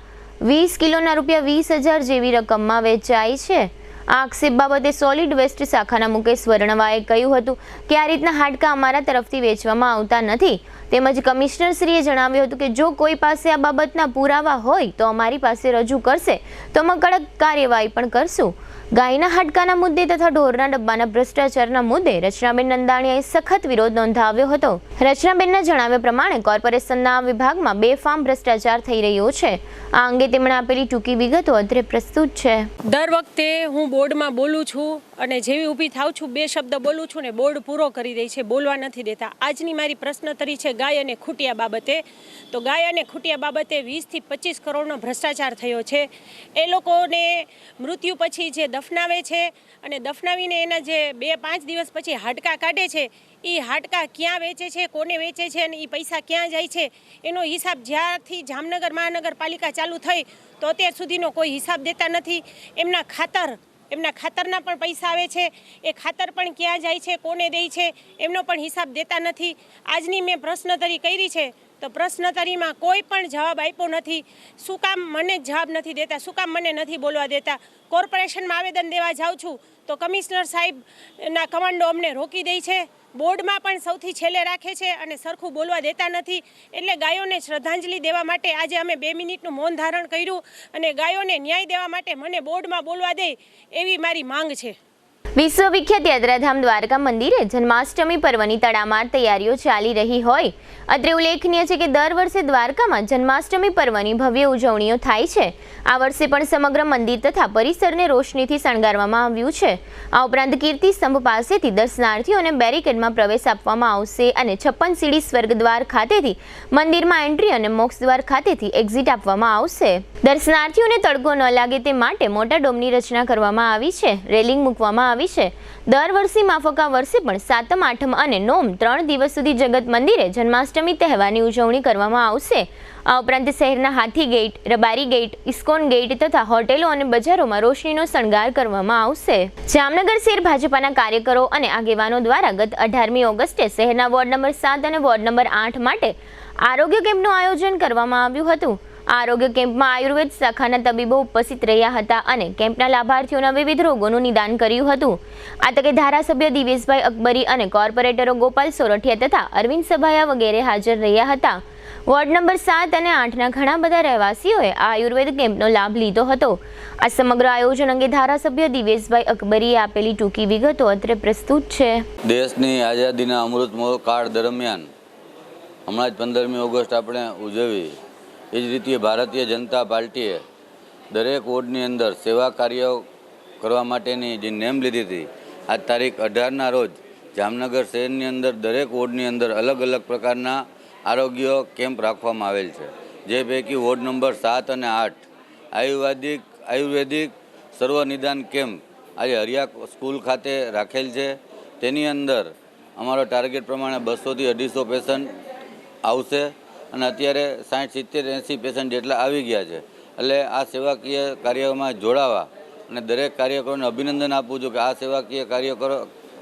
20 કિલોના ₹20,000 જેવી રકમમાં વેચાય છે. આ આક્ષેપ બાબતે સોલિડ વેસ્ટ શાખાના મુકેશ વર્ણવાએ કહ્યું હતું કે આ રીતના હાડકાં અમારા તરફથી વેચવામાં આવતા નથી. તેમજ કમિશનરશ્રીએ જણાવ્યું હતું કે જો કોઈ પાસે આ બાબતના પુરાવા હોય તો અમારી પાસે રજૂ કરશે તો અમે કડક કાર્યવાહી પણ કરશું. ગાયના હાડકાના મુદ્દે તથા ઢોરના ડબ્બાના ભ્રષ્ટાચારના મુદ્દે રચનાબેન નંદાણીયાએ સખત વિરોધ નોંધાવ્યો હતો. રચનાબેનના જણાવ્યા પ્રમાણે કોર્પોરેશનના બેફામ ભ્રષ્ટાચાર થઈ રહ્યો છે. આ અંગે તેમણે આપેલી ટૂંકી વિગતો અત્રે પ્રસ્તુત છે. દર વખતે હું બોર્ડમાં બોલું છું અને જેવી ઊભી થાઉં છું 2 શબ્દ બોલું છું ને બોર્ડ પૂરો કરી દે છે, બોલવા નથી દેતા. આજની મારી પ્રશ્નોત્તરી છે ગાય અને ખૂટિયા બાબતે. તો ગાય અને ખૂટિયા બાબતે 20 થી 25 કરોડનો ભ્રષ્ટાચાર થયો છે. એ લોકોને મૃત્યુ પછી જે દફનાવે છે અને દફનાવીને એના જે 2-5 દિવસ પછી હાડકાં કાઢે છે, એ હાડકાં ક્યાં વેચે છે, કોને વેચે છે અને એ પૈસા ક્યાં જાય છે એનો હિસાબ જ્યારથી જામનગર મહાનગરપાલિકા ચાલુ થઈ તો અત્યાર સુધીનો કોઈ હિસાબ દેતા નથી. એમના ખાતરના પણ પૈસા આવે છે, એ ખાતર પણ ક્યાં જાય છે, કોને દે છે એમનો પણ હિસાબ દેતા નથી. આજની મેં પ્રશ્નોત્તરી કરી છે તો પ્રશ્નોત્તરીમાં કોઈ પણ જવાબ આપ્યો નથી. શું કામ મને જવાબ નથી દેતા, શું કામ મને નથી બોલવા દેતા? કોર્પોરેશનમાં આવેદન દેવા જાઉં છું તો કમિશનર સાહેબના કમાન્ડો અમને રોકી દે છે. બોર્ડમાં પણ સૌથી છેલ્લે રાખે છે અને સરખું બોલવા દેતા નથી. એટલે ગાયોને શ્રદ્ધાંજલિ દેવા માટે આજે અમે 2 મિનિટનું મૌન ધારણ કર્યું અને ગાયોને ન્યાય દેવા માટે મને બોર્ડમાં બોલવા દે એવી મારી માંગ છે. વિશ્વવિખ્યાત યાત્રાધામ દ્વારકા મંદિરે જન્માષ્ટમી પર્વની તડામાર તૈયારીઓ ચાલી રહી હોય અત્રે ઉલ્લેખનીય છે કે દર વર્ષે દ્વારકામાં જન્માષ્ટમી પર્વની ભવ્ય ઉજવણીઓ થાય છે. આ વર્ષે પણ સમગ્ર મંદિર તથા પરિસરને રોશનીથી શણગારવામાં આવ્યું છે. આ ઉપરાંત કીર્તિ સ્તંભ પાસેથી દર્શનાર્થીઓને બેરિકેડમાં પ્રવેશ આપવામાં આવશે અને 56 સીડી સ્વર્ગદ્વાર ખાતેથી મંદિરમાં એન્ટ્રી અને મોક્ષ દ્વાર ખાતેથી એક્ઝિટ આપવામાં આવશે. દર્શનાર્થીઓને તડકો ન લાગે તે માટે મોટા ડોમની રચના કરવામાં આવી છે. રેલિંગ મૂકવામાં આવી છે. દર વર્ષે માફક આ વર્ષે પણ 7મ 8મ અને 9મ 3 દિવસ સુધી જગત મંદિરે જન્માષ્ટમી તહેવારની ઉજવણી કરવામાં આવશે. આ ઉપરાંત શહેરના Hathi gate, Rabari gate, ISKCON gate તથા હોટેલો અને બજારોમાં રોશનીનો શણગાર કરવામાં આવશે. જામનગર શહેર ભાજપાના કાર્યકરો અને આગેવાનો દ્વારા ગત 18મી ઓગસ્ટે શહેરના વોર્ડ નંબર 7 અને વોર્ડ નંબર 8 માટે આરોગ્ય કેમ્પનું આયોજન કરવામાં આવ્યું હતું. આરોગ્ય કેમ્પમાં આયુર્વેદ શાખાના તબીબો ઉપસ્થિત રહ્યા હતા અને કેમ્પના લાભાર્થીઓના વિવિધ રોગોનું નિદાન કર્યું હતું. આ તકે ધારાસભ્ય દિવેશભાઈ અકબરી અને કોર્પોરેટરો ગોપાલ સોરઠિયા તથા અરવિંદ સભાયા વગેરે હાજર રહ્યા હતા. વોર્ડ નંબર 7 અને 8ના ઘણા બધા રહેવાસીઓએ આ આયુર્વેદ કેમ્પનો લાભ લીધો હતો. આ સમગ્ર આયોજન અંગે ધારાસભ્ય દિવેશભાઈ અકબરીએ આપેલી ટૂંકી વિગતો અત્રે પ્રસ્તુત છે. દેશની આઝાદીના અમૃત કાળ દરમિયાન હમણાં જ 15મી ઓગસ્ટ આપણે ઉજવી. એ જ રીતે ભારતીય જનતા પાર્ટીએ દરેક વોર્ડની અંદર સેવા કાર્યો કરવા માટેની જે નેમ લીધી હતી, આ તારીખ 18ના રોજ જામનગર શહેરની અંદર દરેક વોર્ડની અંદર અલગ અલગ પ્રકારના આરોગ્ય કેમ્પ રાખવામાં આવેલ છે. જે પૈકી વોર્ડ નંબર 7 અને 8 આયુર્વેદિક સર્વ નિદાન કેમ્પ આજે હરિયા સ્કૂલ ખાતે રાખેલ છે. તેની અંદર અમારો ટાર્ગેટ પ્રમાણે 200થી 250 પેશન્ટ આવશે અને અત્યારે 60, 70, 80 પેશન્ટ જેટલા આવી ગયા છે. એટલે આ સેવાકીય કાર્યમાં જોડાવા અને દરેક કાર્યકરોને અભિનંદન આપું છું કે આ સેવાકીય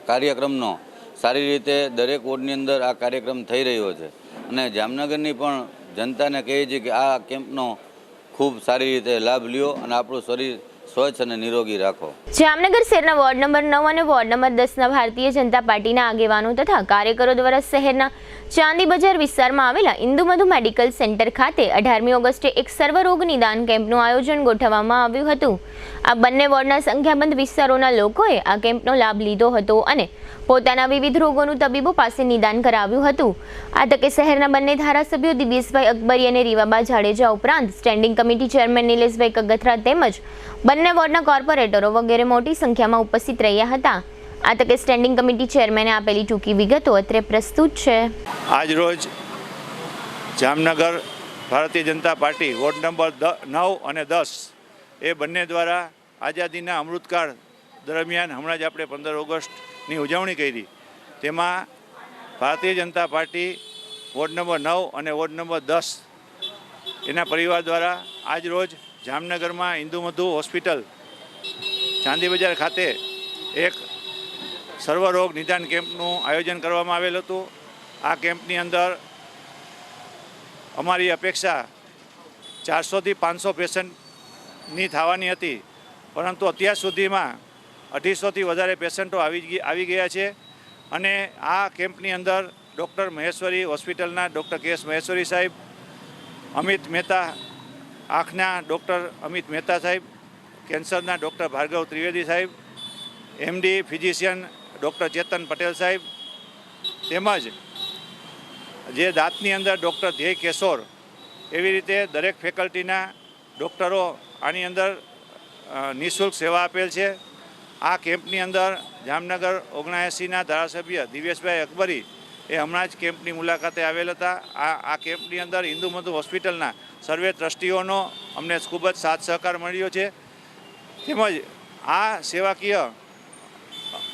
કાર્યક્રમનો સારી રીતે દરેક વોર્ડની અંદર આ કાર્યક્રમ થઈ રહ્યો છે. અને જામનગરની પણ જનતાને કહીએ છીએ કે આ કેમ્પનો ખૂબ સારી રીતે લાભ લ્યો અને આપણું શરીર સ્વચ્છ અને નિરોગી રાખો. જામનગર શહેરના વોર્ડ નંબર 9 અને વોર્ડ નંબર 10ના ભારતીય જનતા પાર્ટીના આગેવાનો તથા કાર્યકરો દ્વારા શહેરના ચાંદી બજાર વિસ્તારમાં આવેલા ઇન્દુમધુ મેડિકલ સેન્ટર ખાતે 18મી ઓગસ્ટે એક સર્વરોગ નિદાન કેમ્પનું આયોજન ગોઠવવામાં આવ્યું હતું. આ બંને વોર્ડના સંખ્યાબંધ વિસ્તારોના લોકોએ આ કેમ્પનો લાભ લીધો હતો અને પોતાના વિવિધ રોગોનું તબીબો પાસે નિદાન કરાવ્યું હતું. આ તકે શહેરના બંને ધારાસભ્યો દિવેશભાઈ અકબરી અને રીવાબા જાડેજા ઉપરાંત standing committee chairman Nileshbhai Kagathara તેમજ બંને વોર્ડના કોર્પોરેટરો વગેરે મોટી સંખ્યામાં ઉપસ્થિત રહ્યા હતા. આ તકે સ્ટેન્ડિંગ કમિટી ચેરમેને આપેલી ટૂંકી વિગતો અત્રે પ્રસ્તુત છે. આજ રોજ Jamnagar Bharatiya Janata party ward number 9 અને 10 એ બંને દ્વારા આઝાદીના અમૃતકાળ દરમિયાન હમણાં જ આપણે 15 ઓગસ્ટની ઉજવણી કરી. તેમાં Bharatiya Janata party ward number 9 અને વોર્ડ નંબર 10 એના પરિવાર દ્વારા આજ રોજ જામનગરમાં ઇન્દુમધુ હોસ્પિટલ ચાંદી બજાર ખાતે એક સર્વરોગ નિદાન કેમ્પનું આયોજન કરવામાં આવેલ હતું. આ કેમ્પની અંદર અમારી અપેક્ષા 400થી 500 પેશન્ટની થવાની હતી, પરંતુ અત્યાર સુધીમાં 250થી વધારે પેશન્ટો આવી ગયા છે. અને આ કેમ્પની અંદર ડૉક્ટર મહેશ્વરી હોસ્પિટલના ડૉક્ટર કે.એસ. મહેશ્વરી સાહેબ, અમિત મહેતા આંખના ડૉક્ટર અમિત મહેતા સાહેબ, કેન્સરના ડૉક્ટર ભાર્ગવ ત્રિવેદી સાહેબ, એમડી ફિઝિશિયન ડૉક્ટર ચેતન પટેલ સાહેબ, તેમજ જે દાંતની અંદર ડૉક્ટર ધ્યેય કેશોર, એવી રીતે દરેક ફેકલ્ટીના ડૉક્ટરો આની અંદર નિઃશુલ્ક સેવા આપેલ છે. આ કેમ્પની અંદર જામનગર 79ના ધારાસભ્ય દિવેશભાઈ અકબરી એ હમણાં જ કેમ્પની મુલાકાતે આવેલ હતા. આ કેમ્પની અંદર ઇન્દુમધુ હોસ્પિટલના સર્વે ટ્રસ્ટીઓનો અમને ખૂબ જ સાથ સહકાર મળ્યો છે. તેમજ આ સેવાકીય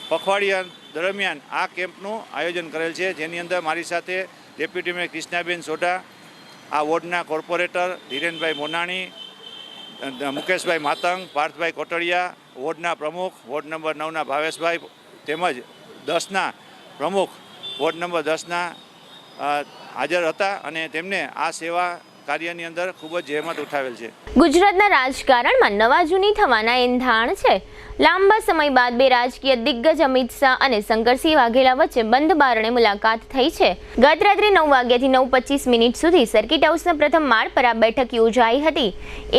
પખવાડિયા દરમિયાન આ કેમ્પનું આયોજન કરેલ છે, જેની અંદર મારી સાથે ડેપ્યુટી મેયર કૃષ્ણાબેન સોઢા, આ વોર્ડના કોર્પોરેટર ધીરેનભાઈ મોનાણી, મુકેશભાઈ માતંગ, પાર્થભાઈ કોટડિયા, વોર્ડના પ્રમુખ વોર્ડ નંબર 9ના ભાવેશભાઈ, તેમજ 10ના પ્રમુખ વોર્ડ નંબર 10ના હાજર હતા અને તેમને આ સેવા કાર્યની અંદર ખૂબ જ જહેમત ઉઠાવેલ છે. ગુજરાતના રાજકારણમાં નવા જૂની થવાના એંધાણ છે. લાંબા સમય બાદ બે રાજકીય દિગ્ગજ અમિત શાહ અને શંકરસિંહ વાઘેલા વચ્ચે બંધ બારણે મુલાકાત થઈ છે. ગત રાત્રે 9 વાગ્યાથી 9:25 સુધી સર્કિટ હાઉસના પ્રથમ માળ પર આ બેઠક યોજાઈ હતી.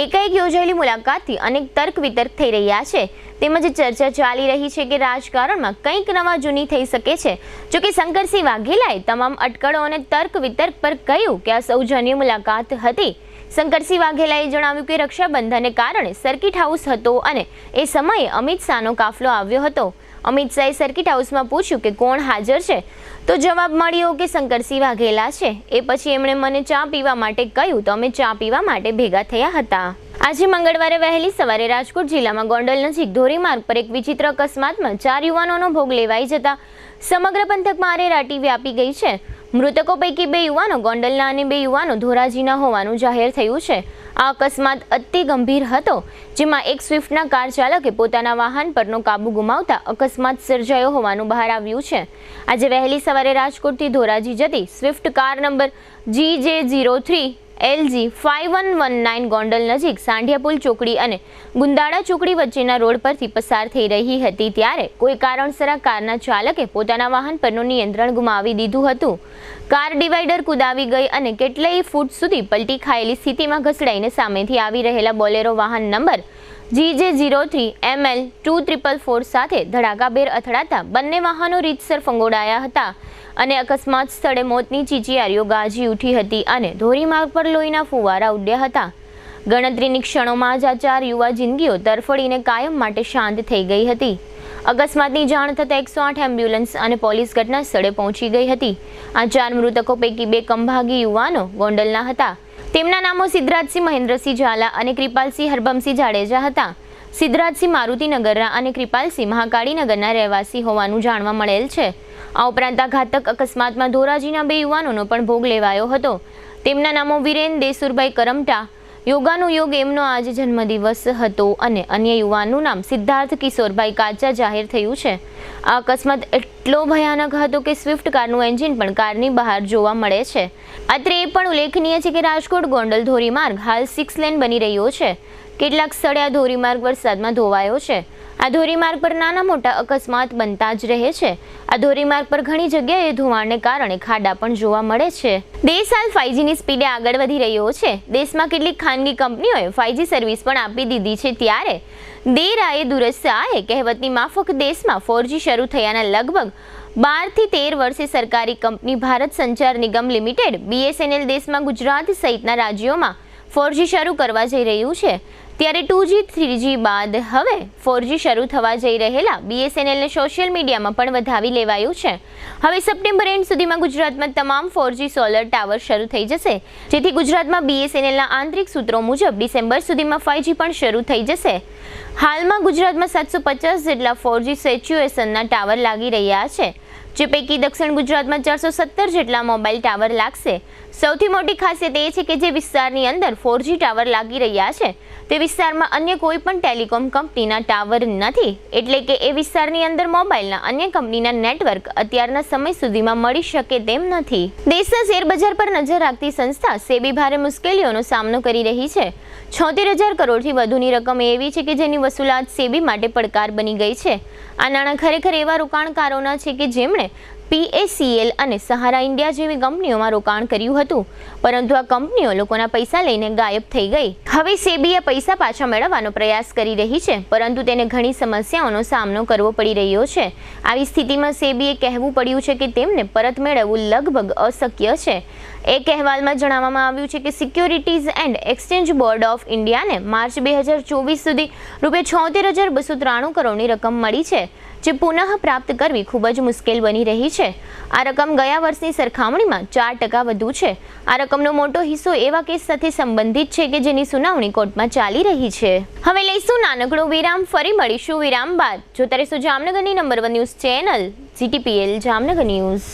એકાએક યોજાયેલી મુલાકાતથી અનેક તર્ક વિતર્ક થઈ રહ્યા છે. તેમજ ચર્ચા ચાલી રહી છે કે રાજકારણમાં કંઈક નવા જૂની થઈ શકે છે. જોકે શંકરસિંહ વાઘેલાએ તમામ અટકળો અને તર્ક વિતર્ક પર કહ્યું કે આ સૌજન્ય મુલાકાત હતી. શંકરસિંહ વાઘેલાએ જણાવ્યું કે રક્ષાબંધનને કારણે સર્કિટ હાઉસ હતો અને એ સમયે અમિત શાહનો કાફલો આવ્યો હતો. અમિત શાહે સર્કિટ હાઉસમાં પૂછ્યું કે કોણ હાજર છે, તો જવાબ મળ્યો કે શંકરસિંહ વાઘેલા છે. એ પછી એમણે મને ચા પીવા માટે કહ્યું તો અમે ચા પીવા માટે ભેગા થયા હતા. આજે મંગળવારે વહેલી સવારે રાજકોટ જિલ્લામાં ગોંડલ નજીક ધોરીમાર્ગ પર એક વિચિત્ર અકસ્માતમાં 4 યુવાનોનો ભોગ લેવાઈ જતા સમગ્ર પંથકમાં આરેરાટી વ્યાપી ગઈ છે. મૃતકો પૈકી 2 યુવાનો ગોંડલના અને 2 યુવાનો ધોરાજીના હોવાનું જાહેર થયું છે. આ અકસ્માત અતિ ગંભીર હતો, જેમાં એક સ્વિફ્ટના કાર ચાલકે પોતાના વાહન પરનો કાબુ ગુમાવતા અકસ્માત સર્જાયો હોવાનું બહાર આવ્યું છે. આજે વહેલી સવારે રાજકોટથી ધોરાજી જતી Swift car number GJ03 LG 5119 Gondal નજીક સાંઢિયાપુલ ચોકડી અને ગુંદાળા ચોકડી વચ્ચેના રોડ પરથી પસાર થઈ રહી હતી ત્યારે કોઈ કારણસર કારના ચાલકે પોતાના વાહન પરનું નિયંત્રણ ગુમાવી દીધું હતું. કાર ડિવાઈડર કુદાવી ગઈ અને કેટલાય ફૂટ સુધી પલટી ખાયેલી સ્થિતિમાં ઘસડાઈને સામેથી આવી રહેલા બોલેરો વાહન નંબર GJ03 ML 2444 સાથે ધડાકાભેર અથડાતા બંને વાહનો રીતસર ફંગોળાયા હતા અને અકસ્માત સ્થળે મોતની ચીચિયારીઓ ગાજી ઉઠી હતી અને ધોરીમાર્ગ પર લોહીના ફુવારા ઉડ્યા હતા. ગણતરીની ક્ષણોમાં જ આ 4 યુવા જિંદગીઓ તરફડીને કાયમ માટે શાંત થઈ ગઈ હતી. અકસ્માતની જાણ થતાં 108 એમ્બ્યુલન્સ અને પોલીસ ઘટના સ્થળે પહોંચી ગઈ હતી. આ 4 મૃતકો પૈકી 2 કંભાગી યુવાનો ગોંડલના હતા. તેમના નામો સિદ્ધરાજસિંહ મહેન્દ્રસિંહ ઝાલા અને કૃપાલસિંહ હરબમસિંહ જાડેજા હતા. સિદ્ધરાજસિંહ મારુતિનગરના અને કૃપાલસિંહ મહાકાળીનગરના રહેવાસી હોવાનું જાણવા મળેલ છે. આ ઉપરાંત આ ઘાતક અકસ્માતમાં ધોરાજીના 2 યુવાનોનો પણ ભોગ લેવાયો હતો. તેમના નામો વિરેન દેસુરભાઈ કરમટા, યોગાનુયોગ એમનો આજે જન્મદિવસ હતો અને અન્ય યુવાનનું નામ સિદ્ધાર્થ કિશોરભાઈ કાચા જાહેર થયું છે. આ અકસ્માત એટલો ભયાનક હતો કે સ્વિફ્ટ કારનું એન્જિન પણ કારની બહાર જોવા મળે છે. અત્રે એ પણ ઉલ્લેખનીય છે કે રાજકોટ ગોંડલ ધોરીમાર્ગ હાલ 6 લેન બની રહ્યો છે. કેટલાક સ્થળે આ ધોરીમાર્ગ વરસાદમાં ધોવાયો છે. આ ધોરીમાર્ગ પર નાના મોટા અકસ્માત બનતા જ રહે છે. આ ધોરીમાર્ગ પર ઘણી જગ્યાએ ધોવાણને કારણે ખાડા પણ જોવા મળે છે. દેશ હાલ 5Gની સ્પીડે આગળ વધી રહ્યો છે. દેશમાં કેટલીક ખાનગી કંપનીઓએ 5G સર્વિસ પણ આપી દીધી છે ત્યારે દેર આયે દુરસ્ત આયે કહેવતની માફક દેશમાં 4G શરૂ થયાના લગભગ 12 થી 13 વર્ષે સરકારી કંપની ભારત સંચાર નિગમ લિમિટેડ BSNL દેશમાં ગુજરાત સહિતના રાજ્યોમાં 4G શરૂ કરવા જઈ રહ્યું છે. ત્યારે 2G 3G બાદ હવે 4G શરૂ થવા જઈ રહેલા BSNLને સોશિયલ મીડિયામાં પણ વધાવી લેવાયું છે. હવે સપ્ટેમ્બર એન્ડ સુધીમાં ગુજરાતમાં તમામ 4G સોલર ટાવર શરૂ થઈ જશે, જેથી ગુજરાતમાં BSNLના આંતરિક સૂત્રો મુજબ ડિસેમ્બર સુધીમાં 5G પણ શરૂ થઈ જશે. હાલમાં ગુજરાતમાં 750 જેટલા 4G સેચ્યુએશનના ટાવર લાગી રહ્યા છે, જે પૈકી દક્ષિણ ગુજરાતમાં 417 જેટલા મોબાઈલ ટાવર લાગશે. સૌથી મોટી ખાસિયત એ છે કે જે વિસ્તારની અંદર 4G ટાવર લાગી રહ્યા છે તે વિસ્તારમાં અન્ય કોઈ પણ ટેલિકોમ કંપનીના ટાવર નથી, એટલે કે એ વિસ્તારની અંદર મોબાઈલના અન્ય કંપનીના નેટવર્ક અત્યારના સમય સુધીમાં મળી શકે તેમ નથી. દેશના શેરબજાર પર નજર રાખતી સંસ્થા સેબી ભારે મુશ્કેલીઓનો સામનો કરી રહી છે. 76,000 કરોડથી વધુની રકમ એવી છે કે જેની વસૂલાત સેબી માટે પડકાર બની ગઈ છે. આ નાણાં ખરેખર એવા રોકાણકારોના છે કે જેમણે PACL અને સહારા ઇન્ડિયા જેવી કંપનીઓમાં રોકાણ કર્યું હતું, પરંતુ આ કંપનીઓ લોકોના પૈસા લઈને ગાયબ થઈ ગઈ. હવે સેબી આ પૈસા પાછા મેળવવાનો પ્રયાસ કરી રહી છે, પરંતુ તેને ઘણી સમસ્યાઓનો સામનો કરવો પડી રહ્યો છે. આવી સ્થિતિમાં સેબીએ કહેવું પડ્યું છે કે તેમને પરત મેળવવું લગભગ અશક્ય છે. એક અહેવાલમાં જણાવવામાં આવ્યું છે કે securities and exchange board of ઇન્ડિયાને માર્ચ 2024 સુધી ₹76,293 કરોડની રકમ મળી છે, જે પુનઃ પ્રાપ્ત કરવી ખૂબ જ મુશ્કેલ બની રહી છે. આ રકમ ગયા વર્ષની સરખામણીમાં 4% વધુ છે. આ રકમનો મોટો હિસ્સો એવા કેસ સાથે સંબંધિત છે કે જેની સુનાવણી કોર્ટમાં ચાલી રહી છે. હવે લઈશું નાનકડો વિરામ, ફરી મળીશું વિરામ બાદ. જોતા રહેશો જામનગરની number 1 news channel GTPL Jamnagar news.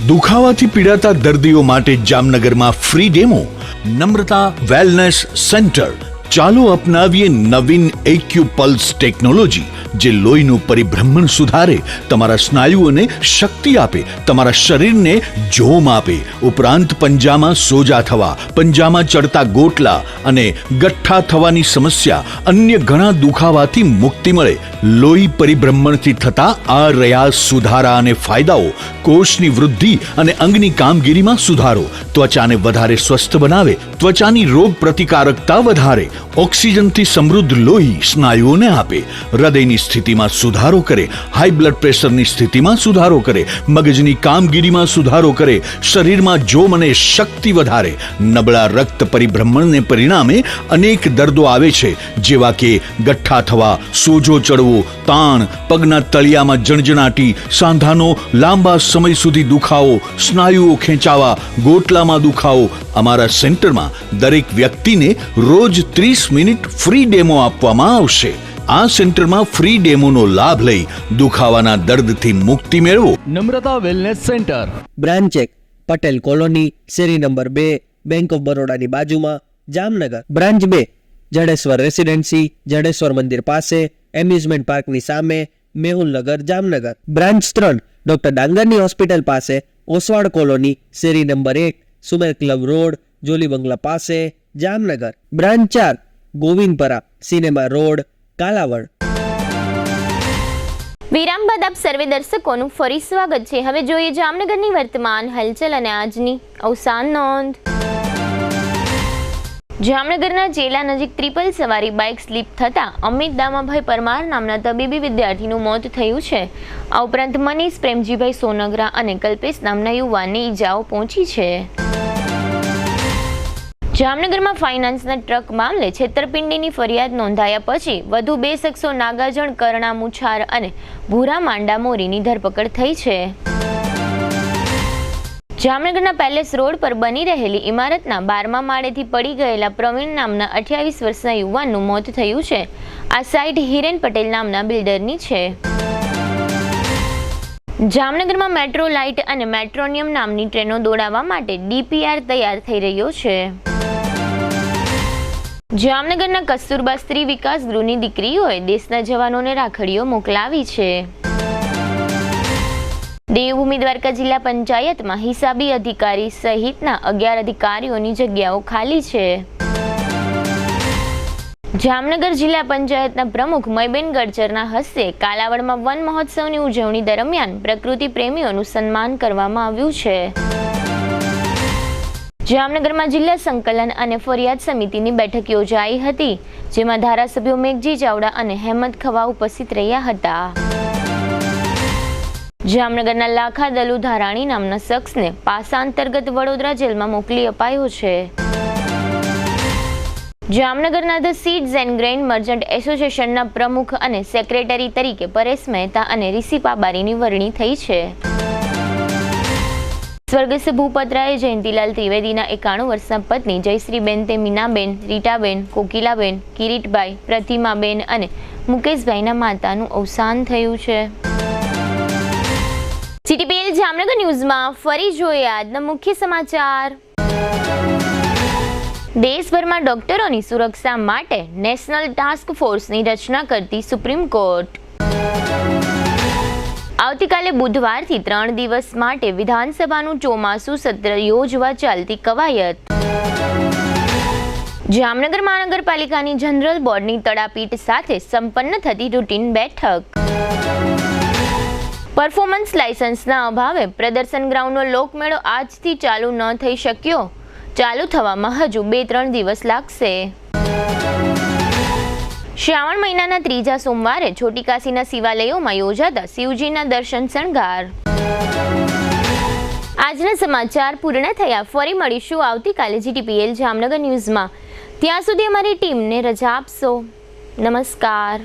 દુખાવાથી પીડાતા દર્દીઓ માટે જામનગરમાં free demo. Namrata wellness centre. ચાલો અપનાવીએ નવીન એક્યુ પલ્સ ટેકનોલોજી, જે લોહીનું પરિભ્રમણ સુધારે, તમારા સ્નાયુઓને શક્તિ આપે, તમારા શરીરને જોમ આપે. ઉપરાંત પંજામાં સોજા થવા, પંજામાં ચડતા ગોટલા અને ગઠ્ઠા થવાની સમસ્યા, અન્ય ઘણા દુખાવાથી મુક્તિ મળે. લોહી પરિભ્રમણથી થતા આ રહ્યા સુધારા અને ફાયદાઓ. કોષની વૃદ્ધિ અને અંગની કામગીરીમાં સુધારો, ત્વચાને વધારે સ્વસ્થ બનાવે, ત્વચાની રોગ પ્રતિકારકતા વધારે, ઓક્સિજનથી સમૃદ્ધ લોહી સ્નાયુઓને આપે, હૃદયની સ્થિતિમાં સુધારો કરે, હાઈ બ્લડ પ્રેશરની સ્થિતિમાં સુધારો કરે, મગજની કામગીરીમાં સુધારો કરે, શરીરમાં જોમ અને શક્તિ વધારે. નબળા રક્ત પરિભ્રમણને પરિણામે અનેક દર્દો આવે છે, જેવા કે ગઠ્ઠા થવા, સોજો ચડવો, તાણ, પગના તળિયામાં જણજણાટી, સાંધાનો લાંબા સમય સુધી દુખાવો, સ્નાયુઓ ખેંચાવા, ગોટલામાં દુખાવો. અમારા સેન્ટરમાં દરેક વ્યક્તિને રોજ 30 મિનિટ ફ્રી ડેમો આપવામાં આવશે. આ સેન્ટરમાં ફ્રી ડેમોનો લાભ લઈ દુખાવાના દર્દથી મુક્તિ મેળવો. Namrata wellness centre, branch 1, Patel colony, શેરી નંબર 2, બેંક ઓફ બરોડાની બાજુમાં, જામનગર. બ્રાન્ચ 2, જડેશ્વર રેસિડેન્સી, જડેશ્વર મંદિર પાસે, એમ્યુઝમેન્ટ પાર્કની સામે, મેહુલનગર, જામનગર. બ્રાન્ચ 3, ડોક્ટર ડાંગરની હોસ્પિટલ પાસે, ઓસવાડ કોલોની, શેરી number 1, Sumer club road, jolly બંગલા પાસે, Jamnagar. Branch 4, Govindpara, cinema road, Kalavad. વિરામ બાદ આપ સર્વે દર્શકોનું ફરી સ્વાગત છે. હવે જોઈએ જામનગરની વર્તમાન હલચલ અને આજની અવસાન નોંધ. જામનગરના ચેલા નજીક ટ્રિપલ સવારી બાઇક સ્લીપ થતા અમિત દામાભાઈ પરમાર નામના તબીબી વિદ્યાર્થીનું મોત થયું છે. આ ઉપરાંત મનીષ પ્રેમજીભાઈ સોનગરા અને કલ્પેશ નામના યુવાનને ઈજાઓ પહોંચી છે. જામનગરમાં ફાઇનાન્સના ટ્રક મામલે છેતરપિંડીની ફરિયાદ નોંધાયા પછી વધુ 2 શખ્સો નાગાજણ, કરણા મુછાર અને ભૂરા માંડા મોરીની ધરપકડ થઈ છે. જામનગરના પેલેસ રોડ પર બની રહેલી ઇમારતના 12મા માળેથી પડી ગયેલા પ્રવીણ નામના 28 વર્ષના યુવાનનું મોત થયું છે. આ સાઇટ હિરેન પટેલ નામના બિલ્ડરની છે. જામનગરમાં મેટ્રો લાઇટ અને મેટ્રોનિયમ નામની ટ્રેનો દોડાવવા માટે DPR તૈયાર થઈ રહ્યો છે. જામનગરના કસ્તુરબા સ્ત્રી વિકાસ ગૃહની દીકરીઓએ દેશના જવાનોને રાખડીઓ મોકલાવી છે. દેવભૂમિ દ્વારકા જિલ્લા પંચાયતમાં હિસાબી અધિકારી સહિતના 11 અધિકારીઓની જગ્યાઓ ખાલી છે. જામનગર જિલ્લા પંચાયતના પ્રમુખ મયબેન ગડચરના હસ્તે કાલાવડમાં વન મહોત્સવની ઉજવણી દરમિયાન પ્રકૃતિ પ્રેમીઓનું સન્માન કરવામાં આવ્યું છે. જામનગરમાં જિલ્લા સંકલન અને ફરિયાદ સમિતિની બેઠક યોજાઈ હતી, જેમાં ધારાસભ્યો મેઘજી ચાવડા અને હેમંત ખવા ઉપસ્થિત રહ્યા હતા. જામનગરના લાખા દલુ ધારાણી નામના શખ્સને પાસા અંતર્ગત વડોદરા જેલમાં મોકલી અપાયો છે. જામનગરના the seeds and grain merchant એસોસિએશનના પ્રમુખ અને સેક્રેટરી તરીકે પરેશ મહેતા અને રિષિ પાબારીની વરણી થઈ છે. સ્વર્ગસ્થ ભૂપતરાય જયંતિલાલ ત્રિવેદીના 91 વર્ષના પત્ની જયશ્રીબેન તે મીનાબેન, રીટાબેન, કોકિલાબેન, કિરીટભાઈ, પ્રતિમાબેન અને મુકેશભાઈના માતાનું અવસાન થયું છે. CTPL જામનગર ન્યૂઝમાં ફરી જોઈએ આજના મુખ્ય સમાચાર. દેશભરમાં ડોક્ટરોની સુરક્ષા માટે નેશનલ ટાસ્ક ફોર્સની રચના કરતી સુપ્રીમ કોર્ટ. આવતીકાલે બુધવારથી 3 દિવસ માટે વિધાનસભાનું ચોમાસું સત્ર યોજવા ચાલતી કવાયત. જામનગર મહાનગરપાલિકાની જનરલ બોર્ડની તડાપીટ સાથે સંપન્ન થતી રૂટીન બેઠક. પરફોર્મન્સ લાયસન્સના અભાવે પ્રદર્શન ગ્રાઉન્ડનો લોકમેળો આજથી ચાલુ ન થઈ શક્યો. ચાલુ થવામાં હજુ 2-3 દિવસ લાગશે. શ્રાવણ મહિનાના 3જા સોમવારે છોટી કાશીના શિવાલયોમાં યોજાતા શિવજીના દર્શન શણગાર. આજના સમાચાર પૂર્ણ થયા. ફરી મળીશું આવતીકાલે GTPL જામનગર ન્યૂઝમાં. ત્યાં સુધી અમારી ટીમને રજા આપશો. નમસ્કાર.